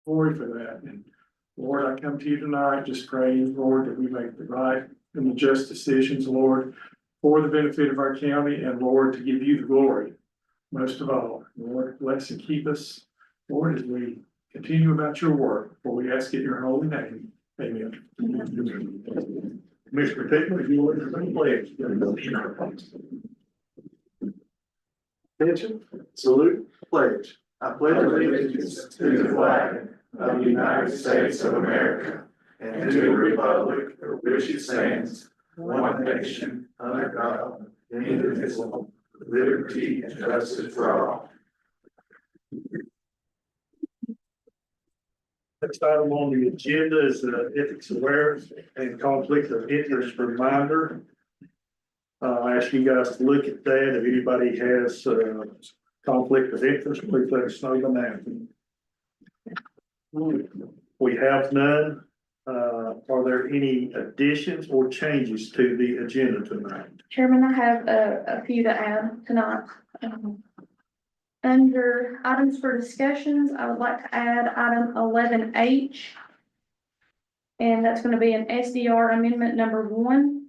glory for that. And Lord, I come to you tonight just praying, Lord, that we make the right and the just decisions, Lord, for the benefit of our county and Lord, to give you the glory. Most of all, Lord, bless and keep us, Lord, as we continue about your work, for we ask it in your holy name. Amen. Mr. Pickman, if you would, please. Attention, salute, pledge. I pledge allegiance to the flag of the United States of America and to the republic for which it stands, one nation, under God, indivisible, with liberty and justice for all. Next item on the agenda is the ethics awareness and conflict of interest reminder. I ask you guys to look at that. If anybody has conflict of interest, please let us know now. We have none. Are there any additions or changes to the agenda tonight? Chairman, I have a few to add tonight. Under items for discussions, I would like to add item 11H. And that's going to be an SDR amendment number 1.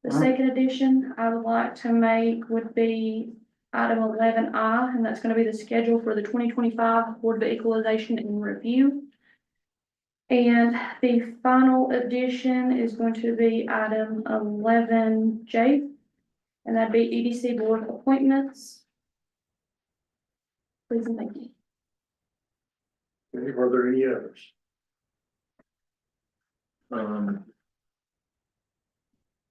The second addition I would like to make would be item 11I, and that's going to be the schedule for the 2025 Board of Equalization and Review. And the final addition is going to be item 11J, and that'd be EDC board appointments. Please and thank you. Okay, are there any others?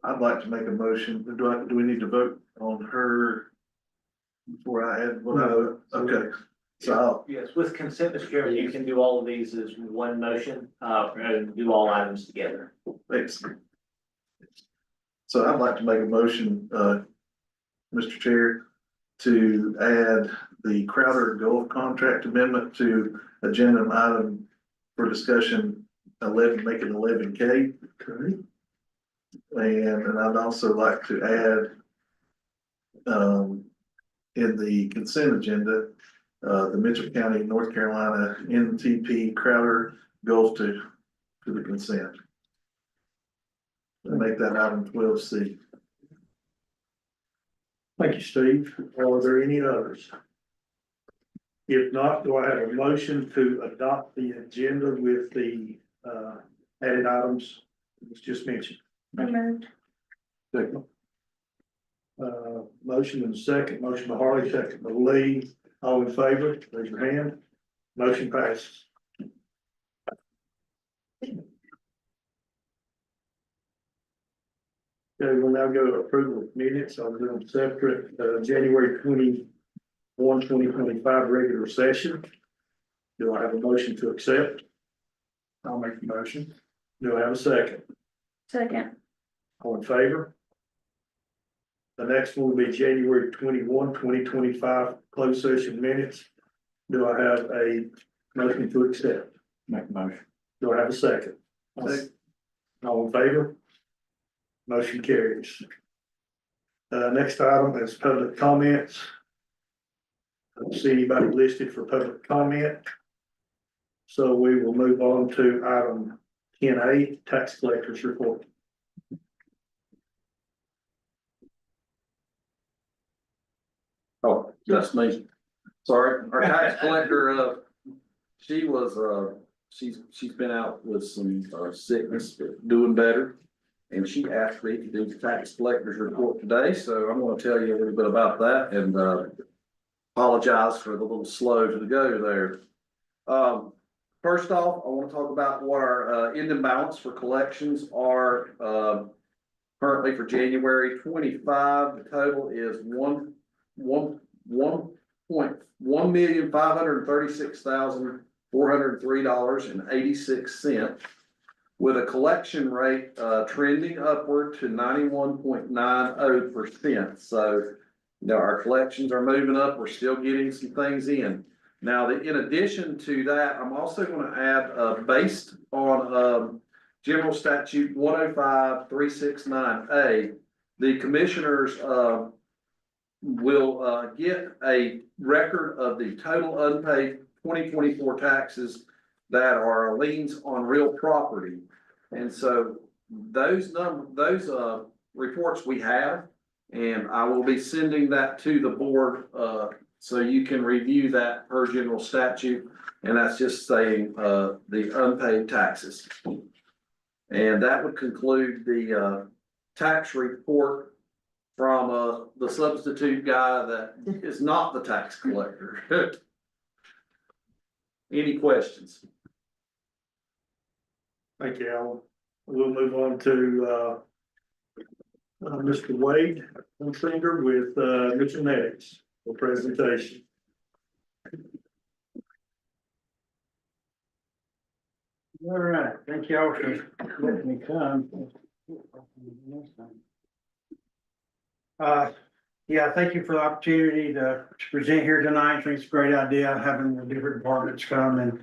I'd like to make a motion. Do we need to vote on her before I add what I, okay. So Yes, with consent, Mr. Chairman, you can do all of these as one motion, and do all items together. excellent. So I'd like to make a motion, Mr. Chair, to add the Crowder Gulf contract amendment to agenda item for discussion 11, make it 11K. Okay. And I'd also like to add, in the consent agenda, the Mitchell County, North Carolina, NTP Crowder Gulf to the consent. And make that item 12C. Thank you, Steve. Are there any others? If not, do I have a motion to adopt the agenda with the added items that was just mentioned? So moved. Second. Motion and second, motion by Harley, second by Lee, all in favor, raise your hand. Motion passes. Okay, we'll now go to approval of minutes. I'll do them separate, January 21, 2025 regular session. Do I have a motion to accept? I'll make the motion. Do I have a second? Second. All in favor? The next one will be January 21, 2025 closed session minutes. Do I have a motion to accept? Make a motion. Do I have a second? Second. All in favor? Motion carries. Next item is public comments. I don't see anybody listed for public comment. So we will move on to item 10A, tax collector's report. Oh, that's me. Sorry, our tax collector, she was, she's been out with some sickness, but doing better. And she asked me to do the tax collector's report today, so I'm gonna tell you a little bit about that and apologize for the little slow to the go there. First off, I want to talk about what our ending balance for collections are currently for January 25. The total is $1,536,403.86, with a collection rate trending upward to 91.90%. So, you know, our collections are moving up. We're still getting some things in. Now, in addition to that, I'm also going to add, based on General Statute 105-369A, the commissioners will get a record of the total unpaid 2024 taxes that are liens on real property. And so those reports we have, and I will be sending that to the board, so you can review that per general statute. And that's just saying, the unpaid taxes. And that would conclude the, tax report from, the substitute guy that is not the tax collector. Any questions? Thank you, Alan. We'll move on to, Mr. Wade Singer with, Mitchell Nettings for presentation. All right, thank you all for letting me come. Yeah, thank you for the opportunity to present here tonight. I think it's a great idea having the different departments come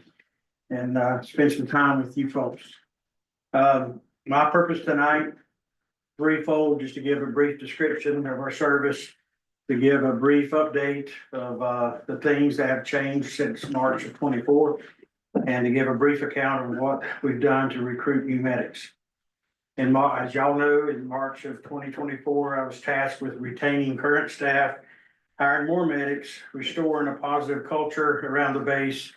and spend some time with you folks. My purpose tonight, threefold, just to give a brief description of our service, to give a brief update of the things that have changed since March of 24, and to give a brief account of what we've done to recruit new medics. And as y'all know, in March of 2024, I was tasked with retaining current staff, hiring more medics, restoring a positive culture around the base,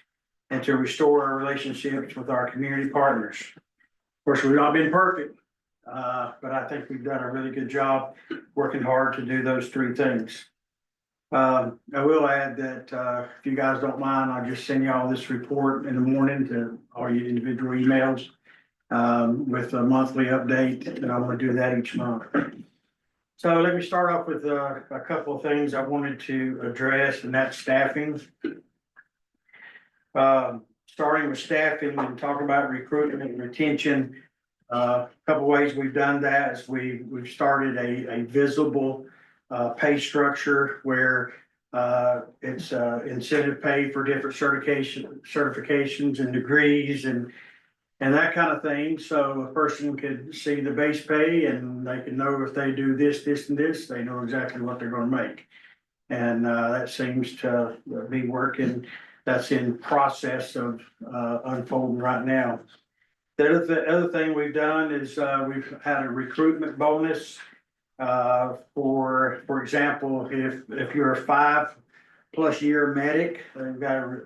and to restore our relationships with our community partners. Of course, we've not been perfect, but I think we've done a really good job working hard to do those three things. I will add that if you guys don't mind, I'll just send y'all this report in the morning to all your individual emails with a monthly update, and I'm going to do that each month. So let me start off with a couple of things I wanted to address, and that's staffing. Starting with staffing and talking about recruitment and retention. A couple ways we've done that is we've started a visible pay structure where it's incentive pay for different certifications and degrees and that kind of thing. So a person could see the base pay and they can know if they do this, this, and this, they know exactly what they're going to make. And that seems to be working. That's in process of unfolding right now. The other thing we've done is we've had a recruitment bonus. For example, if you're a 5+ year medic, we've got a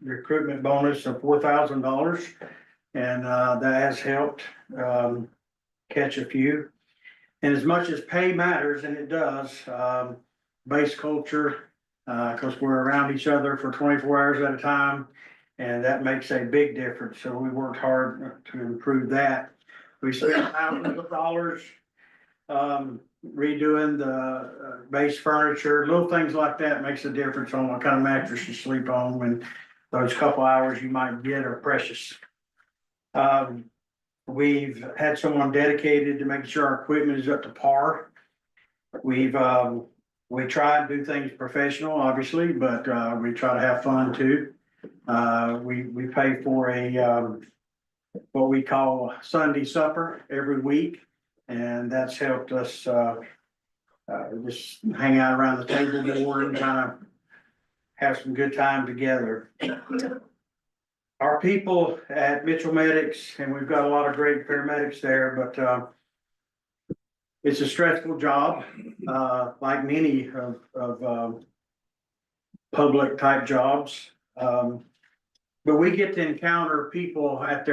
recruitment bonus of $4,000, and that has helped catch a few. And as much as pay matters, and it does, base culture, because we're around each other for 24 hours at a time, and that makes a big difference. So we worked hard to improve that. We spent thousands of dollars redoing the base furniture, little things like that makes a difference on what kind of mattress you sleep on when those couple hours you might get are precious. We've had someone dedicated to making sure our equipment is up to par. We try to do things professional, obviously, but we try to have fun too. We pay for a what we call Sunday supper every week. And that's helped us just hang out around the table more and kind of have some good time together. Our people at Mitchell Medics, and we've got a lot of great paramedics there, but it's a stressful job, like many of public type jobs. But we get to encounter people at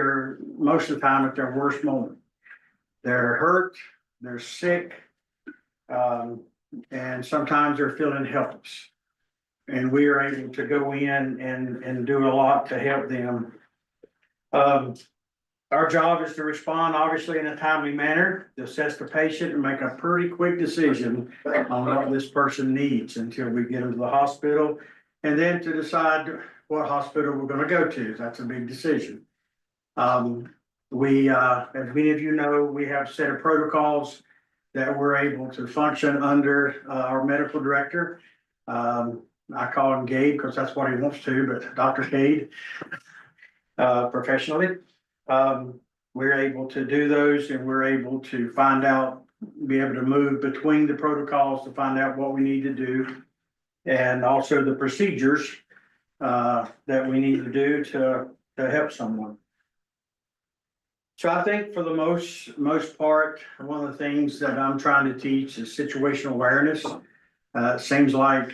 most of the time at their worst moment. They're hurt, they're sick, and sometimes they're feeling helpless. And we are able to go in and do a lot to help them. Our job is to respond, obviously, in a timely manner, to assess the patient and make a pretty quick decision on what this person needs until we get them to the hospital, and then to decide what hospital we're going to go to. That's a big decision. As many of you know, we have a set of protocols that we're able to function under our medical director. I call him Gabe because that's what he wants to, but Dr. Cade, professionally. We're able to do those, and we're able to be able to move between the protocols to find out what we need to do, and also the procedures that we need to do to help someone. So I think for the most part, one of the things that I'm trying to teach is situational awareness. It seems like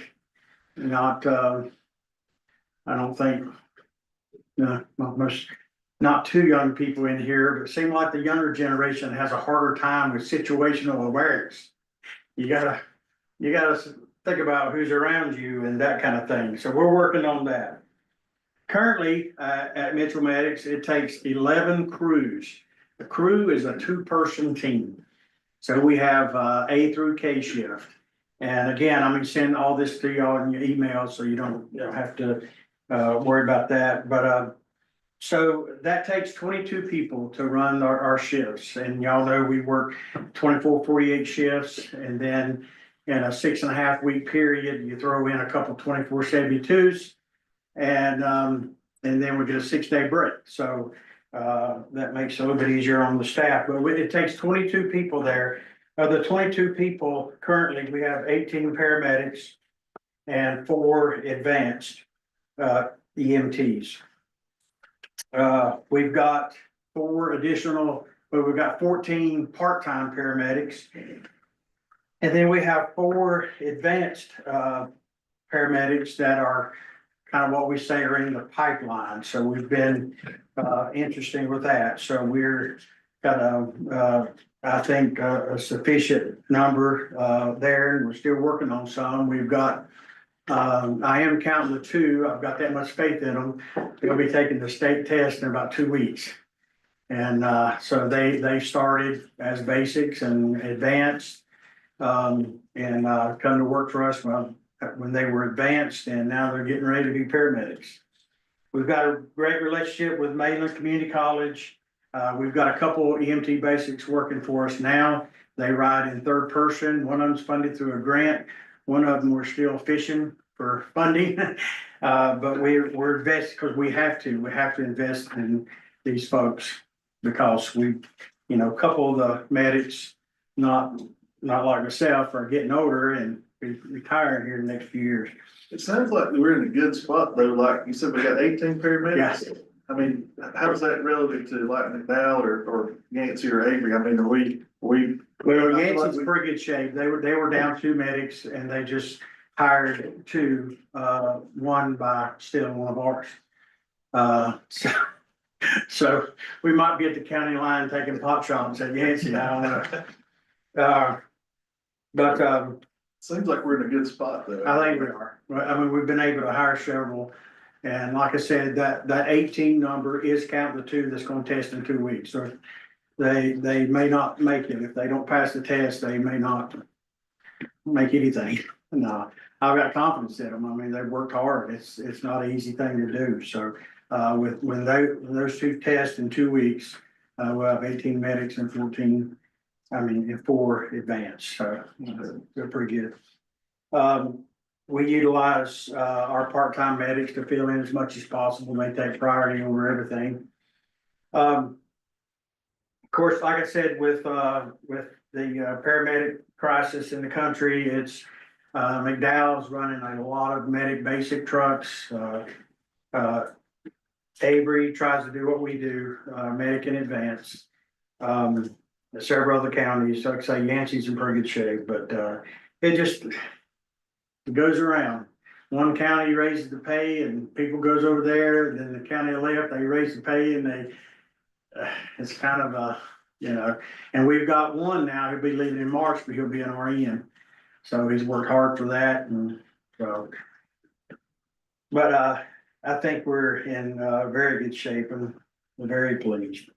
not, I don't think, most, not too young people in here, but it seems like the younger generation has a harder time with situational awareness. You gotta think about who's around you and that kind of thing. So we're working on that. Currently, at Mitchell Medics, it takes 11 crews. A crew is a 2-person team. So we have, A through K shift. And again, I'm gonna send all this to y'all in your email, so you don't have to, worry about that. But, so that takes 22 people to run our shifts, and y'all know we work 24, 48 shifts, and then in a 6.5 week period, you throw in a couple 24/72s, and then we get a 6-day break. So that makes it a little bit easier on the staff, but it takes 22 people there. Of the 22 people, currently, we have 18 paramedics and 4 advanced EMTs. We've got 4 additional, but we've got 14 part-time paramedics. And then we have 4 advanced paramedics that are kind of what we say are in the pipeline. So we've been interesting with that. So we're got I think a sufficient number there, and we're still working on some. We've got I am counting the 2. I've got that much faith in them. They'll be taking the state test in about 2 weeks. And so they started as basics and advanced, and come to work for us when they were advanced, and now they're getting ready to be paramedics. We've got a great relationship with Mainland Community College. We've got a couple EMT basics working for us now. They ride in 3rd person. One of them's funded through a grant. One of them we're still fishing for funding. But we're invested because we have to invest in these folks, because a couple of the medics, not like myself, are getting older and be retiring here in the next few years. It sounds like we're in a good spot though, like you said, we got 18 paramedics. Yeah. I mean, how is that relative to like McDowell or Yancey or Avery? I mean, are we? Well, Yancey's in pretty good shape. They were down 2 medics, and they just hired 2, one by stealing one of ours. So we might be at the county line taking pot shots at Yancey, I don't know. But Seems like we're in a good spot though. I think we are. I mean, we've been able to hire several. And like I said, that 18 number is counting the 2 that's gonna test in 2 weeks. So they may not make it. If they don't pass the test, they may not make anything. No, I've got confidence in them. I mean, they've worked hard. It's not an easy thing to do. So when those 2 tests in 2 weeks, we'll have 18 medics and 4 advanced. So they're pretty good. We utilize our part-time medics to fill in as much as possible. They take priority over everything. Of course, like I said, with the paramedic crisis in the country, it's McDowell's running a lot of medic basic trucks. Avery tries to do what we do, medic in advance. Several other counties, like I say, Yancey's in pretty good shape, but it goes around. One county raises the pay and people goes over there, and then the county left, they raise the pay, and it's kind of and we've got one now who'll be leaving in March, but he'll be an RN. So he's worked hard for that, and so. But I think we're in very good shape, and we're very pleased.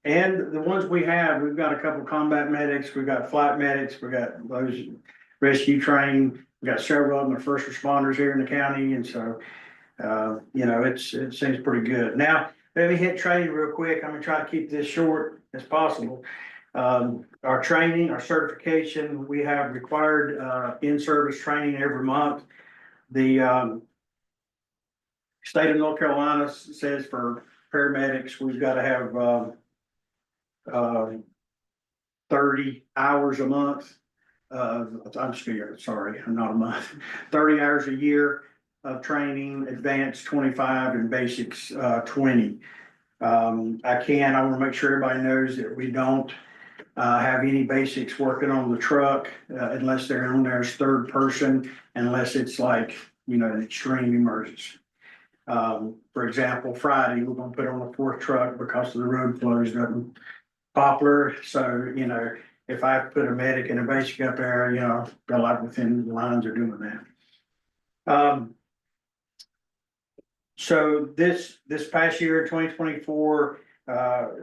And the ones we've got a couple combat medics, we've got flight medics, we got those rescue trained, we got several of them are first responders here in the county, and so it seems pretty good. Now, let me hit training real quick. I'm gonna try to keep this short as possible. Our training, our certification, we have required in-service training every month. The state of North Carolina says for paramedics, we've got to have 30 hours a month. I'm not a month, 30 hours a year of training, advanced 25 and basics 20. I want to make sure everybody knows that we don't have any basics working on the truck unless they're on there as third person, unless it's like, an extreme emergency. For example, Friday, we're gonna put on a fourth truck because of the road closed up in Poplar. So, if I put a medic and a basic up there, they're like within the lines of doing that. So this past year, 2024,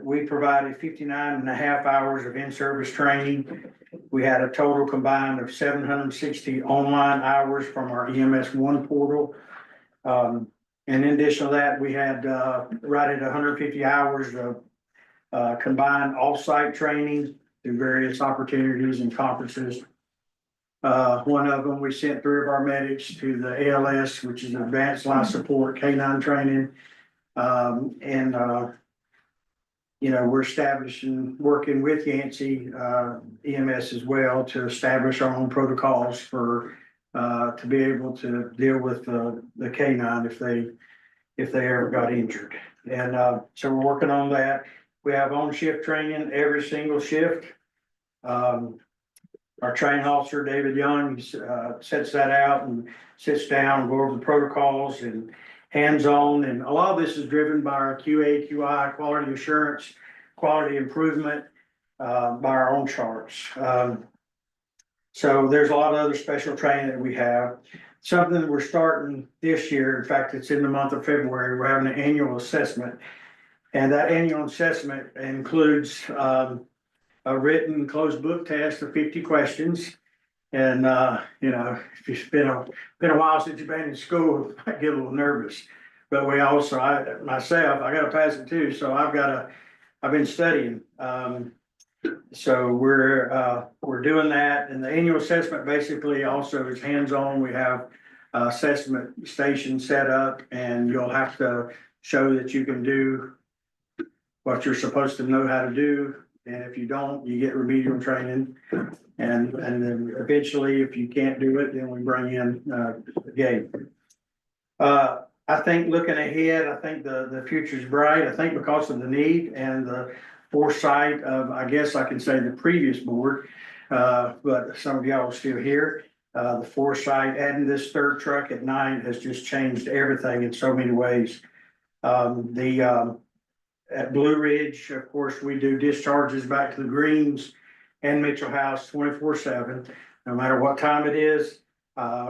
we provided 59.5 hours of in-service training. We had a total combined of 760 online hours from our EMS One portal. And in addition to that, we had right at 150 hours of combined off-site training through various opportunities and conferences. One of them, we sent 3 of our medics to the ALS, which is Advanced Life Support K9 training. We're working with Yancey EMS as well to establish our own protocols to be able to deal with the K9 if they ever got injured. And so we're working on that. We have on-shift training every single shift. Our training officer, David Young, sets that out and sits down and go over the protocols and hands-on. And a lot of this is driven by our QA, QI, quality assurance, quality improvement, by our own charts. So there's a lot of other special training that we have. Something that we're starting this year, in fact, it's in the month of February, we're having an annual assessment. And that annual assessment includes a written closed book test of 50 questions. And, if it's been a while since you've been in school, I get a little nervous. But we also, I gotta pass it too, so I've been studying. So we're doing that, and the annual assessment basically also is hands-on. We have assessment station set up, and you'll have to show that you can do what you're supposed to know how to do. And if you don't, you get remedial training. And then eventually, if you can't do it, then we bring in Gabe. I think looking ahead, I think the future's bright. I think because of the need and the foresight of, I guess I can say, the previous board, but some of y'all are still here. The foresight, adding this third truck at night has just changed everything in so many ways. At Blue Ridge, of course, we do discharges back to the Greens and Mitchell House 24/7, no matter what time it is.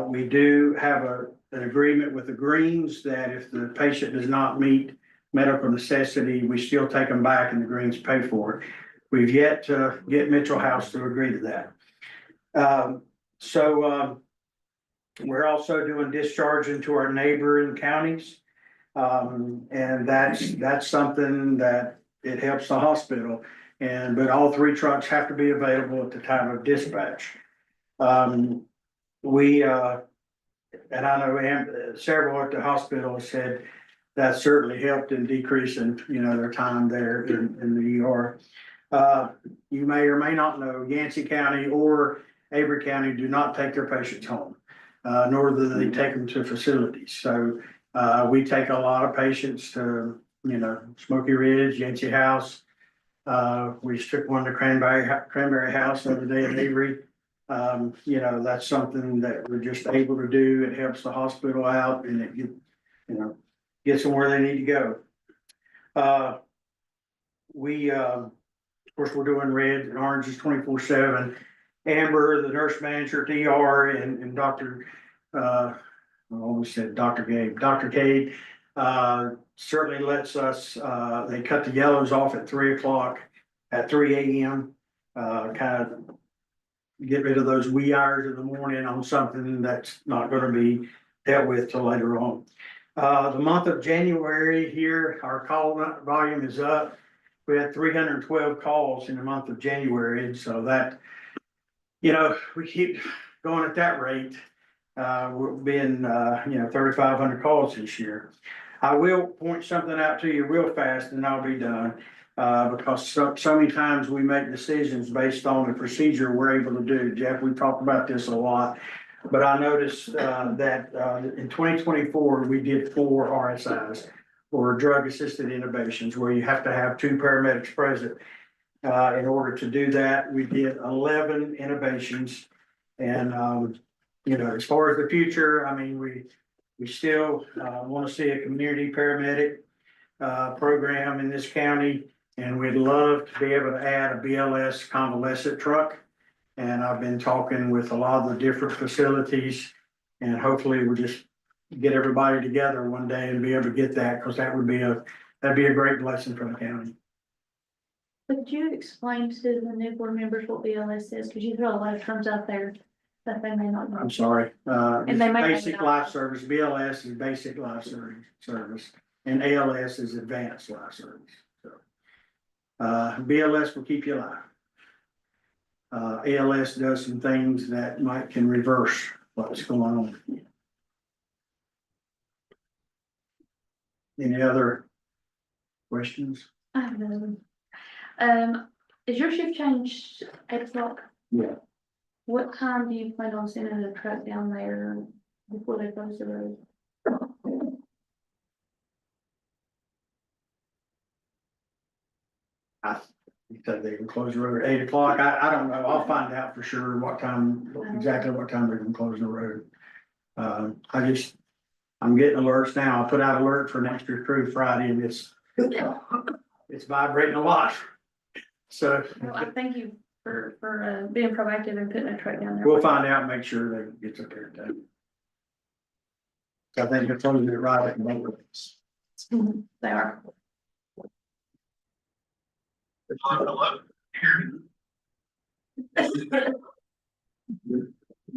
We do have an agreement with the Greens that if the patient does not meet medical necessity, we still take them back and the Greens pay for it. We've yet to get Mitchell House to agree to that. We're also doing discharging to our neighboring counties. And that's something that it helps the hospital. But all 3 trucks have to be available at the time of dispatch. And I know several at the hospital said that certainly helped in decreasing, their time there in the ER. You may or may not know, Yancey County or Avery County do not take their patients home, nor do they take them to facilities. So we take a lot of patients to, Smoky Ridge, Yancey House. We took one to Cranberry House the other day in Avery. That's something that we're just able to do. It helps the hospital out and it gets them where they need to go. Of course, we're doing red and oranges 24/7. Amber, the nurse manager at the ER, and Dr. I always said Dr. Gabe. Dr. Gabe certainly lets us, they cut the yellows off at 3 o'clock, at 3 a.m. Kind of get rid of those wee hours of the morning on something that's not going to be dealt with till later on. The month of January here, our call volume is up. We had 312 calls in the month of January. And so that, we keep going at that rate. We've been, 3,500 calls this year. I will point something out to you real fast and I'll be done. Because so many times we make decisions based on the procedure we're able to do. Jeff, we talked about this a lot. But I noticed, that, in 2024 we did 4 RSIs or drug assisted innovations where you have to have 2 paramedics present. In order to do that, we did 11 innovations. And, you know, as far as the future, I mean, we still, want to see a community paramedic, program in this county. And we'd love to be able to add a BLS convalescent truck. And I've been talking with a lot of the different facilities, and hopefully we'll just get everybody together one day and be able to get that, because that'd be a great blessing for the county. Could you explain to the new board members what BLS is? Because you throw a lot of terms out there that they may not know. I'm sorry, And they might basic not. life service, BLS is basic life service, and ALS is advanced life service. So, BLS will keep you alive. ALS does some things that can reverse what's going on. Any other questions? I have another one. Is your shift changed 8 o'clock? Yeah. What time do you plan on sending the truck down there before they close the road? You said they can close the road at 8 o'clock. I don't know. I'll find out for sure exactly what time they're gonna close the road. I'm getting alerts now. I put out alert for next year's crew Friday, and it's vibrating a lot. So Well, I thank you for being proactive and putting a truck down there. we'll find out and make sure that it gets up there in time. I think they're closing it right at the moment. Mhm, they are.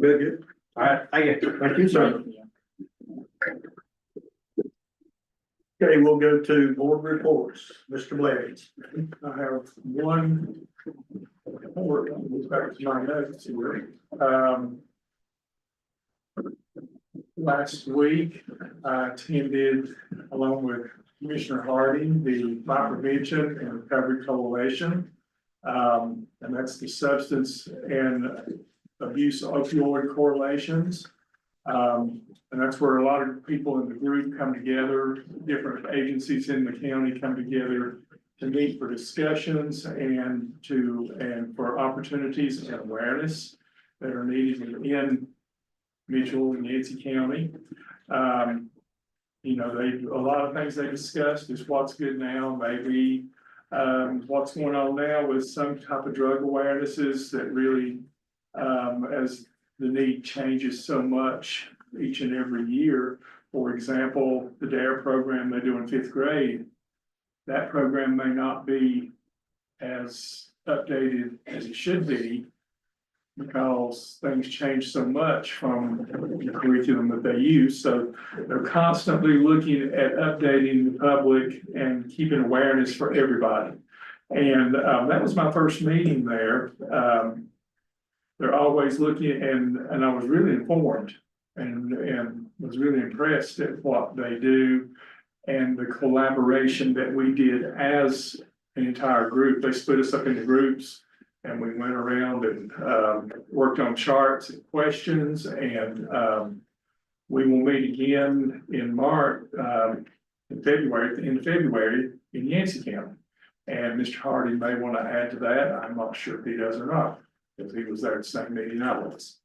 Good. All right, thank you, sir. Okay, we'll go to board reports. Mr. Blevins. I have one. Back to my notes here. Last week, I attended along with Commissioner Harding, the Fire Prevention and Recovery Coalition. And that's the substance and abuse opioid correlations. And that's where a lot of people in the group come together, different agencies in the county come together to meet for discussions and for opportunities and awareness that are needed in Mitchell and Yancey County. You know, a lot of things they discussed is what's good now, maybe what's going on now with some type of drug awarenesses that really, as the need changes so much each and every year. For example, the DARE program they do in 5th grade, that program may not be as updated as it should be because things change so much from the curriculum that they use. So they're constantly looking at updating the public and keeping awareness for everybody. And that was my first meeting there. They're always looking, and I was really informed and was really impressed at what they do and the collaboration that we did as an entire group. They split us up into groups and we went around and worked on charts and questions, and we will meet again in March, in February in Yancey County. And Mr. Harding may want to add to that. I'm not sure if he does or not, because he was there at the same meeting I was.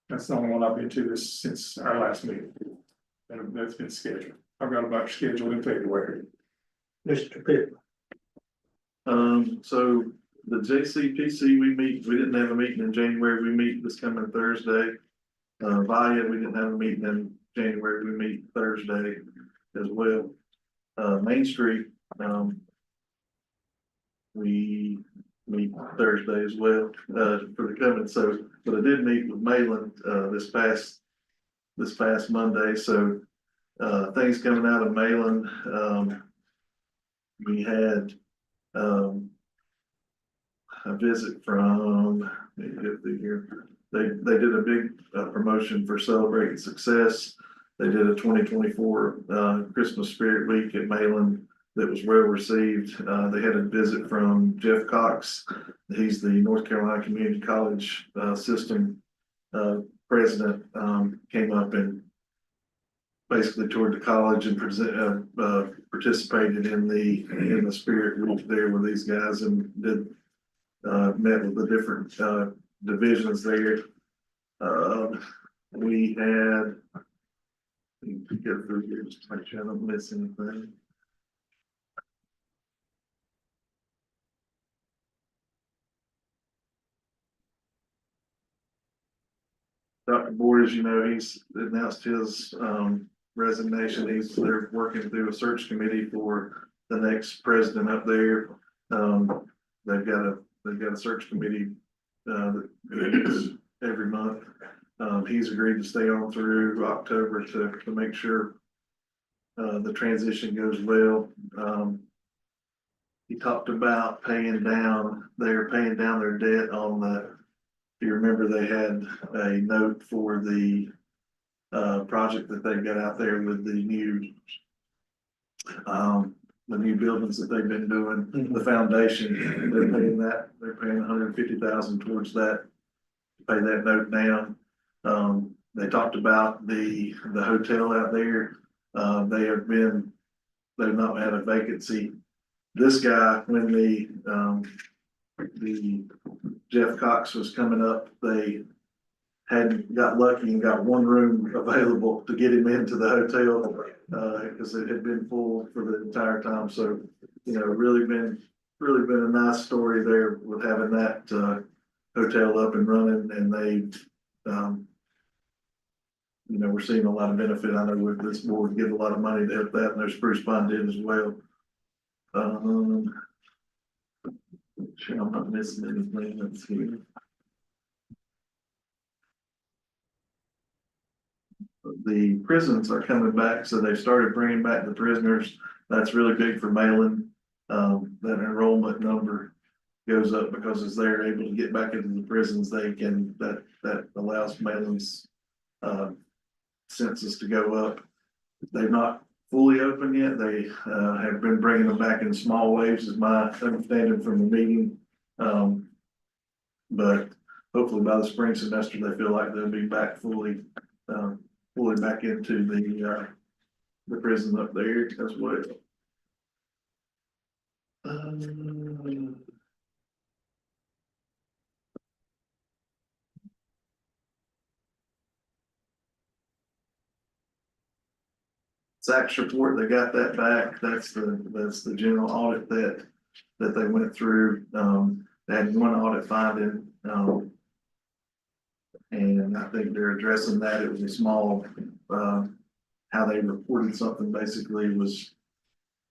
That's the only one I've been to this since our last meeting. And that's been scheduled. I've got a bunch scheduled in February. Mr. Pitt. So the JCPC we didn't have a meeting in January, we meet this coming Thursday. VIA, we didn't have a meeting in January, we meet Thursday as well. Main Street, we meet Thursday as well, for the coming, so, but I did meet with Malin, this past Monday, so, things coming out of Malin, we had, a visit from, let me get through here. They did a big promotion for Celebrating Success. They did a 2024 Christmas Spirit Week at Malin that was well received. They had a visit from Jeff Cox. He's the North Carolina Community College system president, came up and basically toured the college and participated in the spirit week there with these guys and did, met with the different, divisions there. We had, let me get through here just to make sure I don't miss anything. Dr. Borders, you know, he's announced his resignation. They're working through a search committee for the next president up there. They've got a search committee that meets every month. He's agreed to stay on through October to make sure the transition goes well. He talked about they're paying down their debt on if you remember, they had a note for the project that they've got out there with the new buildings that they've been doing, the foundation. They're paying $150,000 towards that, to pay that note down. They talked about the hotel out there. They've not had a vacancy. This guy, when the Jeff Cox was coming up, they got lucky and got one room available to get him into the hotel, because it had been full for the entire time. So, you know, really been a nice story there with having that, hotel up and running, and they, you know, we're seeing a lot of benefit. I know with this board give a lot of money to help that, and there's Spruce Pine did as well. Sure I'm not missing anything that's here. The prisons are coming back, so they've started bringing back the prisoners. That's really big for Malin. That enrollment number goes up because as they're able to get back into the prisons, that allows Malin's census to go up. They've not fully open yet. They have been bringing them back in small waves, is my understanding from the meeting. But hopefully by the spring semester, they feel like they'll be back fully back into the prison up there as well. Zach's report, they got that back. That's the general audit that they went through. They had one audit finding, and I think they're addressing that. It was a small, how they reported something basically was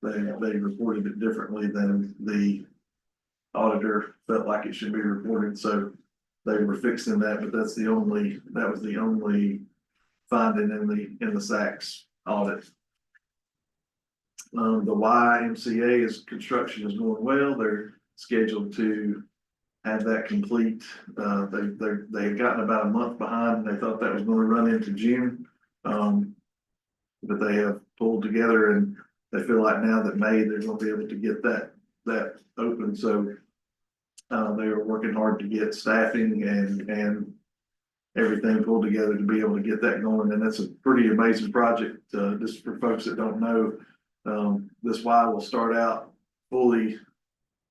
they reported it differently than the auditor felt like it should be reported. So they were fixing that, but that was the only finding in the SACS audit. The YMCA construction is going well. They're scheduled to have that complete. They had gotten about a month behind, and they thought that was going to run into June. But they have pulled together, and they feel like now that May they're going to be able to get that open. So they are working hard to get staffing and everything pulled together to be able to get that going. And that's a pretty amazing project. Just for folks that don't know, this Y will start out fully.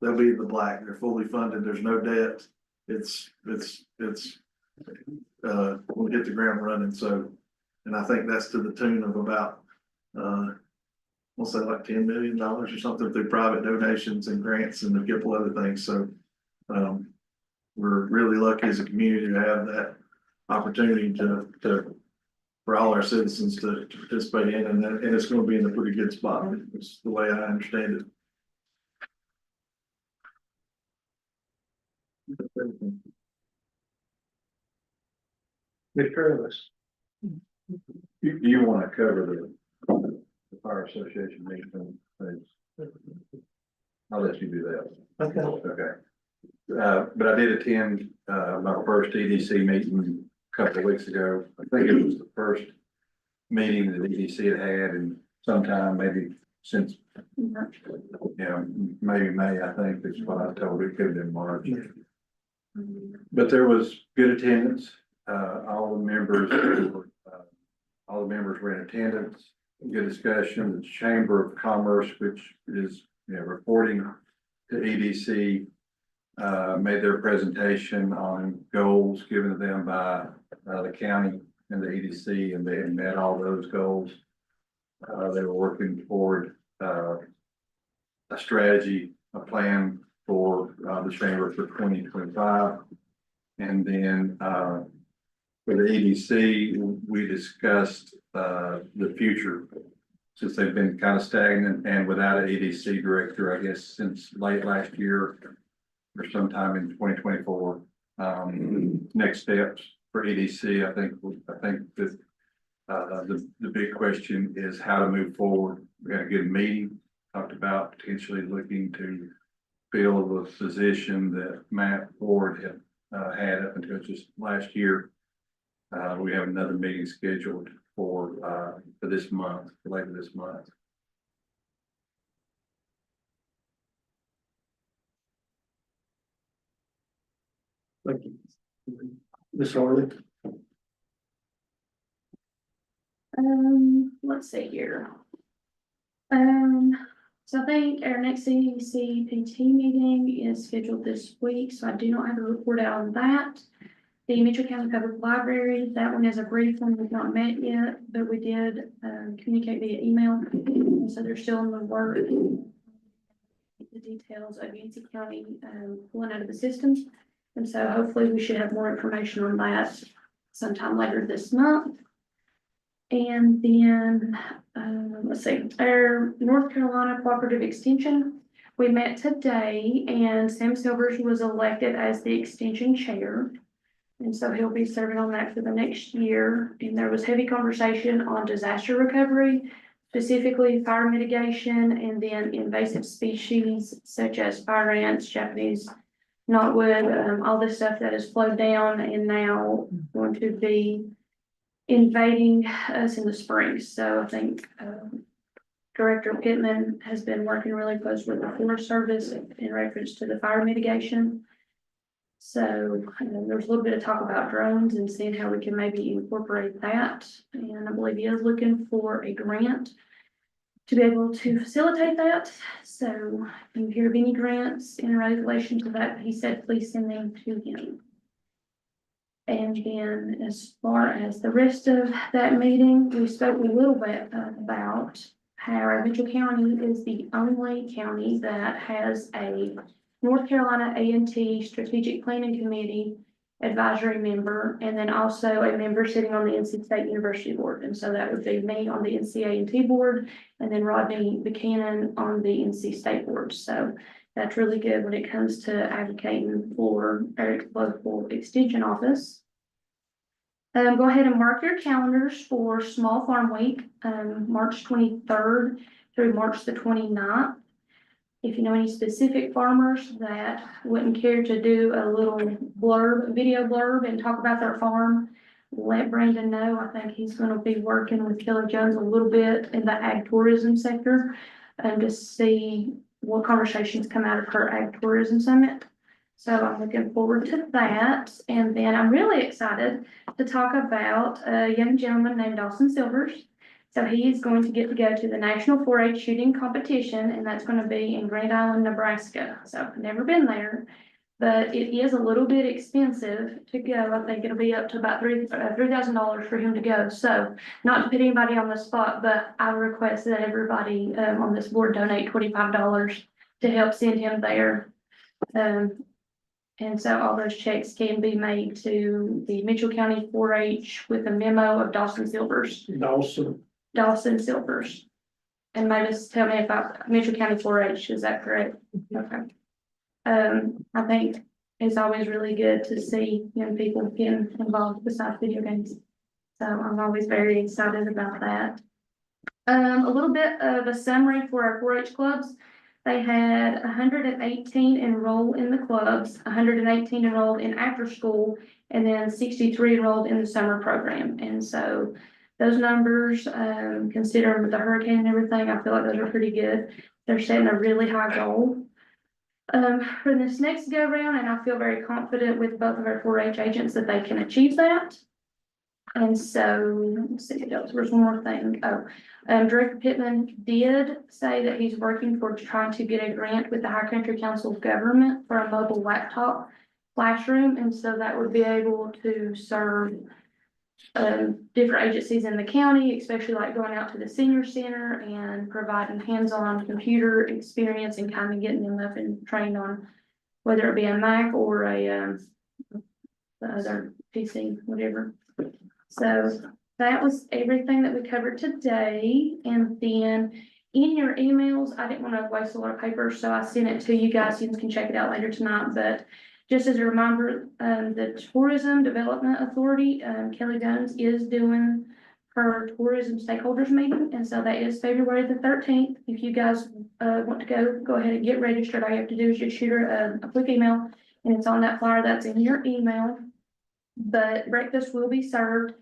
They'll be in the black. They're fully funded. There's no debt. We'll hit the ground running. So, and I think that's to the tune of about, we'll say like $10 million or something through private donations and grants and a couple other things. So, we're really lucky as a community to have that opportunity for all our citizens to participate in, and it's going to be in a pretty good spot. It's the way I understand it. Mr. Ellis. You want to cover the fire association meeting things? I'll let you do that. Okay. Okay. But I did attend my first EDC meeting a couple of weeks ago. I think it was the first meeting that EDC had in some time, maybe since, maybe May, I think that's what I told her. It could have been March. But there was good attendance. all the members, all the members were in attendance, good discussion. The Chamber of Commerce, which is, reporting to EDC, made their presentation on goals given to them by, the county and the EDC, and they had met all those goals. They were working toward, a strategy, a plan for, the chamber for 2025. And then, for the EDC, we discussed, the future, since they've been kind of stagnant and without an EDC director, I guess, since late last year or sometime in 2024. Next steps for EDC, I think that, the big question is how to move forward. We had a good meeting, talked about potentially looking to fill the position that Matt Ford had up until just last year. We have another meeting scheduled for this month, for later this month. Thank you. Ms. Harley? Let's see here. So I think our next CDC PT meeting is scheduled this week, so I do not have a report out on that. The Mitchell County Public Library, that one is a brief one, we've not met yet, but we did, communicate via email. So they're still in the work. The details of Yancey County, pulling out of the systems. And so hopefully we should have more information on that sometime later this month. And then, let's see, our North Carolina Cooperative Extension, we met today and Sam Silvers was elected as the extension chair. And so he'll be serving on that for the next year. And there was heavy conversation on disaster recovery, specifically fire mitigation, and then invasive species such as fire ants, Japanese knotweed, all this stuff that has flowed down and now going to be invading us in the spring. So I think Director Pittman has been working really close with the Forest Service in reference to the fire mitigation. So there's a little bit of talk about drones and seeing how we can maybe incorporate that. And I believe he is looking for a grant to be able to facilitate that. So if you hear of any grants in relation to that, he said, please send them to him. And then as far as the rest of that meeting, we spoke a little bit about how Mitchell County is the only county that has a North Carolina A&T Strategic Planning Committee advisory member, and then also a member sitting on the NC State University Board. And so that would be me on the NC A&T board, and then Rodney Buchanan on the NC State board. So that's really good when it comes to advocating for our local extension office. Go ahead and mark your calendars for Small Farm Week, March 23rd through March the 29th. If you know any specific farmers that wouldn't care to do a little blurb, video blurb and talk about their farm, let Brandon know. I think he's going to be working with Kelly Jones a little bit in the ag tourism sector and to see what conversations come out of her ag tourism summit. So I'm looking forward to that. And then I'm really excited to talk about a young gentleman named Dawson Silvers. So he is going to get to go to the National 4-H shooting competition, and that's going to be in Grand Island, Nebraska. So I've never been there, but it is a little bit expensive to go. I think it'll be up to about $3,000 for him to go. So not to put anybody on the spot, but I request that everybody on this board donate $25 to help send him there. And so all those checks can be made to the Mitchell County 4-H with a memo of Dawson Silvers. Dawson Silvers. And may just tell me if Mitchell County 4-H, is that correct? Okay. I think it's always really good to see young people getting involved besides video games. So I'm always very excited about that. A little bit of a summary for our 4-H clubs. They had 118 enroll in the clubs, 118 enrolled in after school, and then 63 enrolled in the summer program. And so those numbers, considering with the hurricane and everything, I feel like those are pretty good. They're setting a really high goal. For this next go round, and I feel very confident with both of our 4-H agents that they can achieve that. And so, let's see, there's one more thing. Director Pittman did say that he's working for trying to get a grant with the High Country Council of Government for a mobile laptop classroom, and so that would be able to serve different agencies in the county, especially like going out to the senior center and providing hands-on computer experience and kind of getting them up and trained on whether it be a Mac or the other PC, whatever. So that was everything that we covered today. And then in your emails, I didn't want to waste a lot of paper, so I sent it to you guys. You can check it out later tonight, but just as a reminder, the Tourism Development Authority, Kelly Jones is doing her tourism stakeholders meeting. And so that is February the 13th. If you guys want to go ahead and get registered. All you have to do is just shoot her a quick email, and it's on that flyer that's in your email. But breakfast will be served,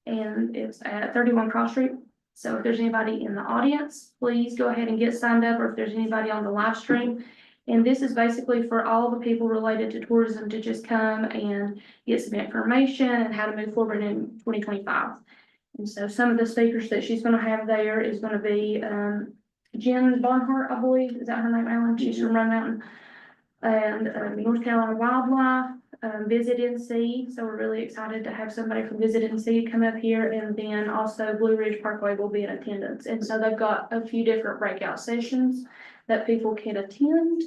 and it's at 31 Cross Street. So if there's anybody in the audience, please go ahead and get signed up, or if there's anybody on the live stream. And this is basically for all the people related to tourism to just come and get some information and how to move forward in 2025. And so some of the speakers that she's going to have there is going to be Jen Barnhart, I believe. Is that her name, Alan? She's from Run Mountain. And North Carolina Wildlife, Visit NC. So we're really excited to have somebody from Visit NC come up here. And then also Blue Ridge Parkway will be in attendance. And so they've got a few different breakout sessions that people can attend.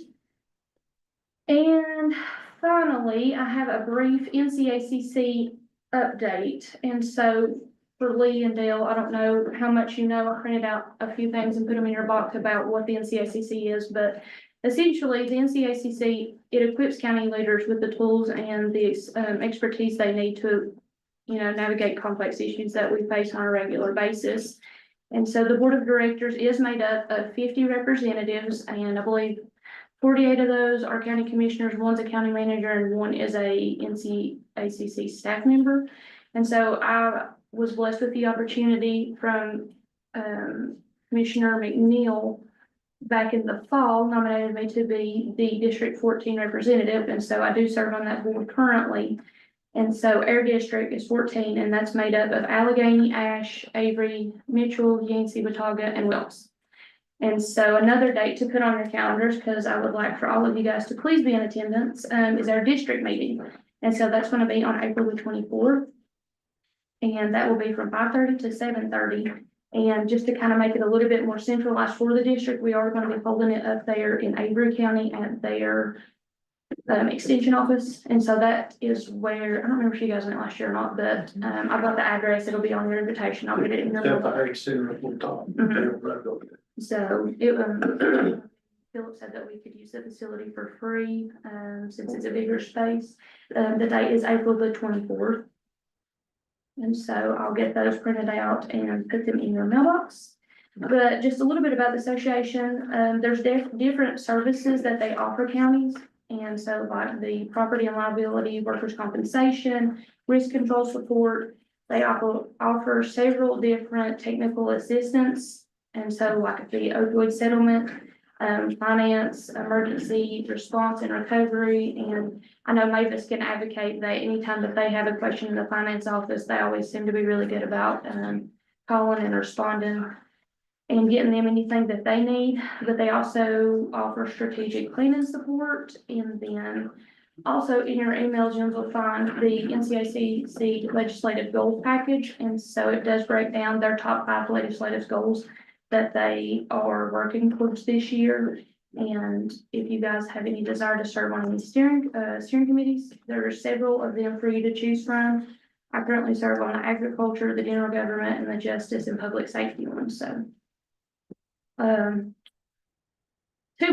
And finally, I have a brief NCACC update. And so for Lee and Dale, I don't know how much you know. I printed out a few things and put them in your box about what the NCACC is, but essentially the NCACC, it equips county leaders with the tools and the expertise they need to, navigate complex issues that we face on a regular basis. And so the board of directors is made up of 50 representatives, and I believe 48 of those are county commissioners, one's a county manager, and one is a NCACC staff member. And so I was blessed with the opportunity from Commissioner McNeil back in the fall, nominated me to be the District 14 representative. And so I do serve on that board currently. And so our district is 14, and that's made up of Allegheny, Ash, Avery, Mitchell, Yancey, Watauga, and Wilkes. And so another date to put on your calendars, because I would like for all of you guys to please be in attendance, is our district meeting. And so that's going to be on April the 24th. And that will be from 5:30 to 7:30. And just to kind of make it a little bit more centralized for the district, we are going to be holding it up there in Avery County at their extension office. And so that is where, I don't remember if you guys went last year or not, but I've got the address. It'll be on your invitation. I'll put it in your mailbox. So it Philip said that we could use the facility for free since it's a bigger space. The date is April the 24th. And so I'll get those printed out and put them in your mailbox. But just a little bit about the association. There's different services that they offer counties. And so like the property and liability, workers' compensation, risk control support, they offer several different technical assistance. And so like the opioid settlement, finance, emergency response and recovery. And I know Mavis can advocate that anytime that they have a question in the finance office, they always seem to be really good about calling and responding and getting them anything that they need. But they also offer strategic planning support. And then also in your emails, you'll find the NCACC legislative goals package. And so it does break down their top 5 legislative goals that they are working towards this year. And if you guys have any desire to serve on these steering committees, there are several of them for you to choose from. I currently serve on the agriculture, the general government, and the justice and public safety one. So 2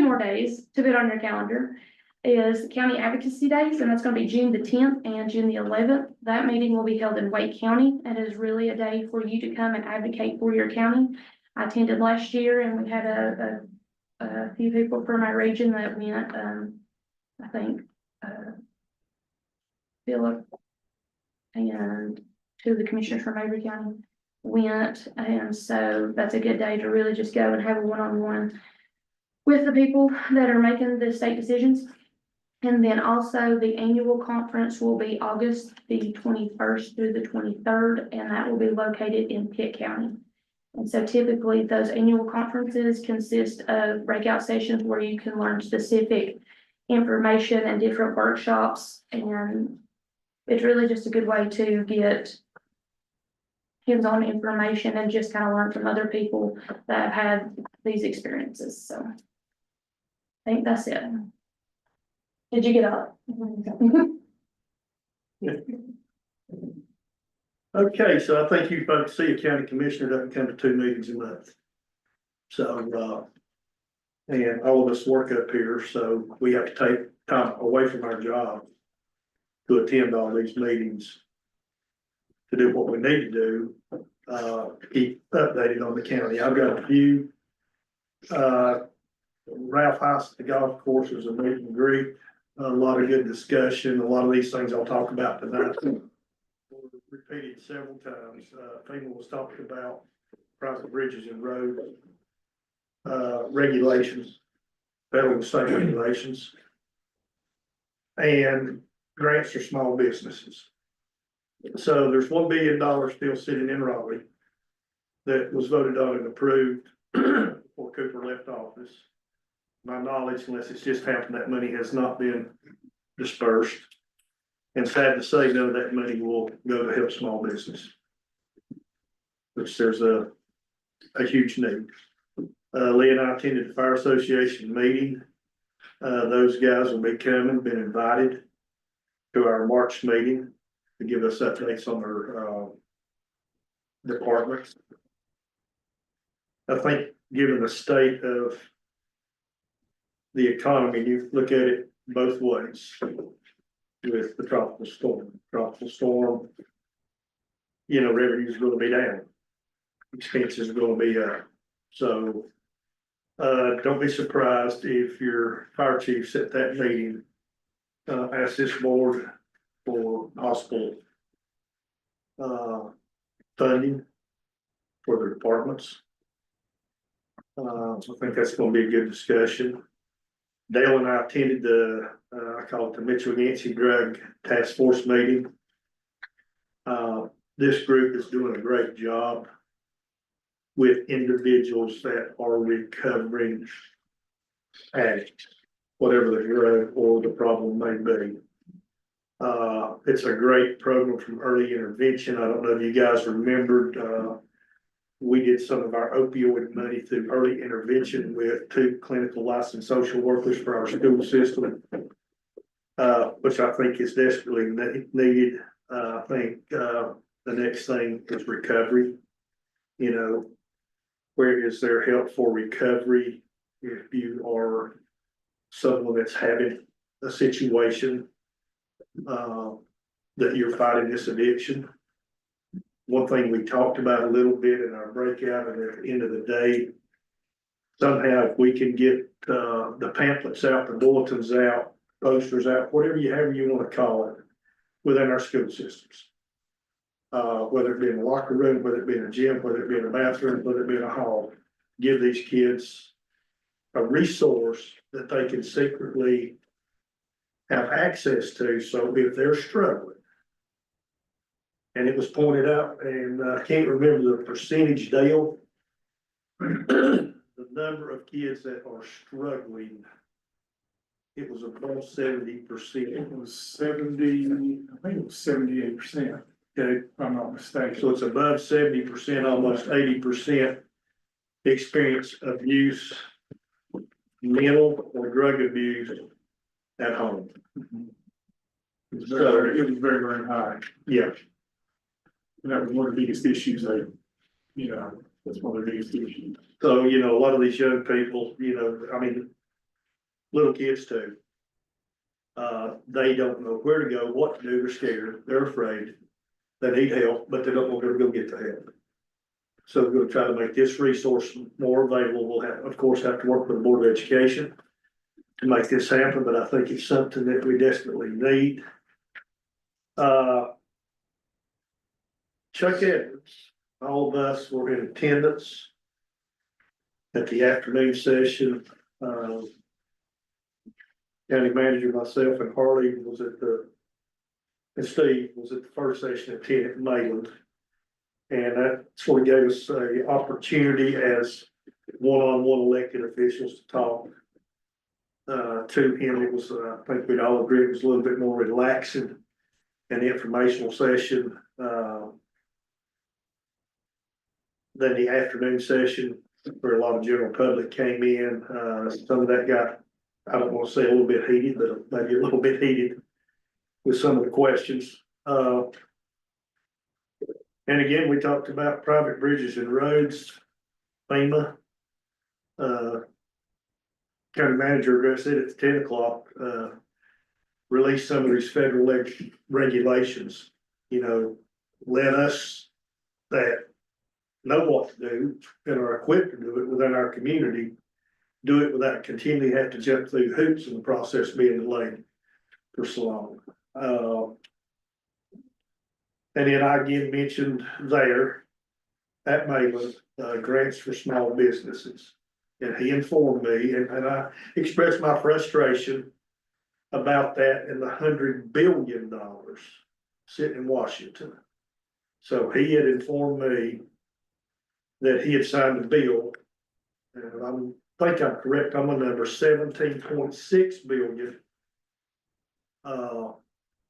more days to put on your calendar is County Advocacy Days, and that's going to be June the 10th and June the 11th. That meeting will be held in Wake County. It is really a day for you to come and advocate for your county. I attended last year, and we had a few people from my region that went. I think Philip and 2 of the commissioners from Avery County went, and so that's a good day to really just go and have a one-on-one with the people that are making the state decisions. And then also the annual conference will be August the 21st through the 23rd, and that will be located in Pitt County. And so typically those annual conferences consist of breakout sessions where you can learn specific information and different workshops. And it's really just a good way to get hands-on information and just kind of learn from other people that have had these experiences. So I think that's it. Did you get all? Okay, so I think you folks see a county commissioner doesn't come to 2 meetings a month. So, and all of us work up here, so we have to take time away from our job to attend all these meetings, to do what we need to do, to keep updated on the county. I've got a few. Ralph House at the golf course was a meet and greet, a lot of good discussion, a lot of these things I'll talk about tonight. Repeated several times, FEMA was talking about private bridges and roads, regulations, federal and state regulations, and grants for small businesses. So there's $1 billion still sitting in Raleigh that was voted on and approved before Cooper left office. My knowledge, unless it's just happened, that money has not been dispersed. And sad to say, none of that money will go to help small business, which there's a huge need. Lee and I attended the Fire Association meeting. Those guys will be coming, been invited to our March meeting to give us updates on their departments. I think given the state of the economy, you look at it both ways. With the tropical storm, you know, revenue is going to be down, expenses are going to be up. So don't be surprised if your fire chiefs at that meeting ask this board for possible funding for their departments. I think that's going to be a good discussion. Dale and I attended the, I call it the Mitchell Yancey Drug Task Force meeting. This group is doing a great job with individuals that are recovering addicts, whatever the drug or the problem may be. It's a great program from early intervention. I don't know if you guys remembered, we did some of our opioid money through early intervention with 2 clinical licensed social workers for our school system, which I think is desperately needed. I think the next thing is recovery. You know, where is there help for recovery if you are someone that's having a situation that you're fighting this addiction? One thing we talked about a little bit in our breakout, and at the end of the day, somehow if we can get the pamphlets out, the bulletins out, posters out, whatever you want to call it, within our school systems. Whether it be in a locker room, whether it be in a gym, whether it be in a bathroom, whether it be in a hall, give these kids a resource that they can secretly have access to. So if they're struggling, and it was pointed out, and I can't remember the percentage, Dale, the number of kids that are struggling, it was above 70%. It was 70, I think it was 78%, Okay, if I'm not mistaken. so it's above 70%, almost 80% experience abuse, mental or drug abuse at home. It was very, very high. Yeah, And that was one of the biggest issues that's one of the biggest issues. so, you know, a lot of these young people, you know, I mean, little kids too. They don't know where to go, what to do, they're scared, they're afraid, they need help, but they don't know where to go get the help. So we're gonna try to make this resource more available. We'll have, of course, have to work with the Board of Education to make this happen, but I think it's something that we desperately need. Chuck Edwards, all of us were in attendance at the afternoon session County manager, myself and Harley was and Steve was at the first session at 10 at Mayland. And that's what gave us a opportunity as one-on-one elected officials to talk. To him, it was, I think we'd all agree, it was a little bit more relaxing and informational session, than the afternoon session where a lot of general public came in. Some of that got, I don't want to say a little bit heated, but maybe a little bit heated with some of the questions. And again, we talked about private bridges and roads, FEMA. County manager addressed it at 10 o'clock, release some of these federal regulations, let us that know what to do and are equipped to do it within our community, do it without continually have to jump through hoops in the process being delayed for so long. And then I again mentioned there at Mayland, grants for small businesses. And he informed me, and I expressed my frustration about that and the $100 billion sitting in Washington. So he had informed me that he had signed a bill, and I think I'm correct on my number, 17.6 billion.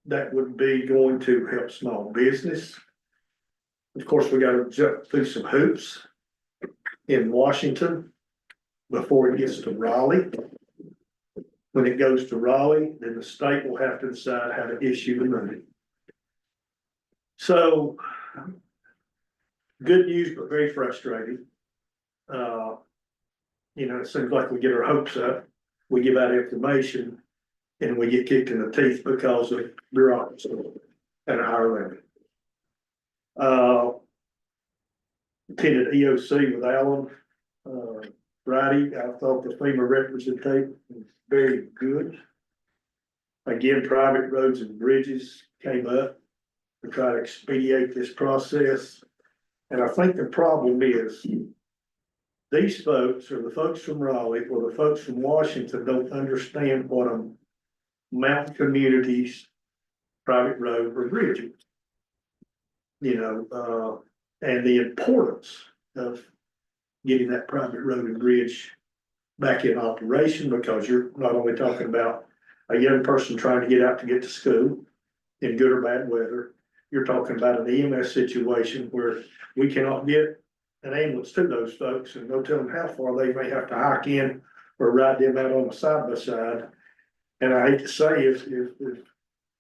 That would be going to help small business. Of course, we got to jump through some hoops in Washington before it gets to Raleigh. When it goes to Raleigh, then the state will have to decide how to issue the money. So, good news, but very frustrating. It seems like we get our hopes up, we give out information, and we get kicked in the teeth because of bureaucracy at a higher level. Attended EOC with Alan Friday. I thought the FEMA representative was very good. Again, private roads and bridges came up to try to expedite this process. And I think the problem is these folks, or the folks from Raleigh, or the folks from Washington, don't understand what a mountain communities, private road or bridge is. And the importance of getting that private road and bridge back in operation, because you're not only talking about a young person trying to get out to get to school in good or bad weather, you're talking about an EMS situation where we cannot get an ambulance to those folks and no telling how far they may have to hike in or ride them out on a side by side. And I hate to say, if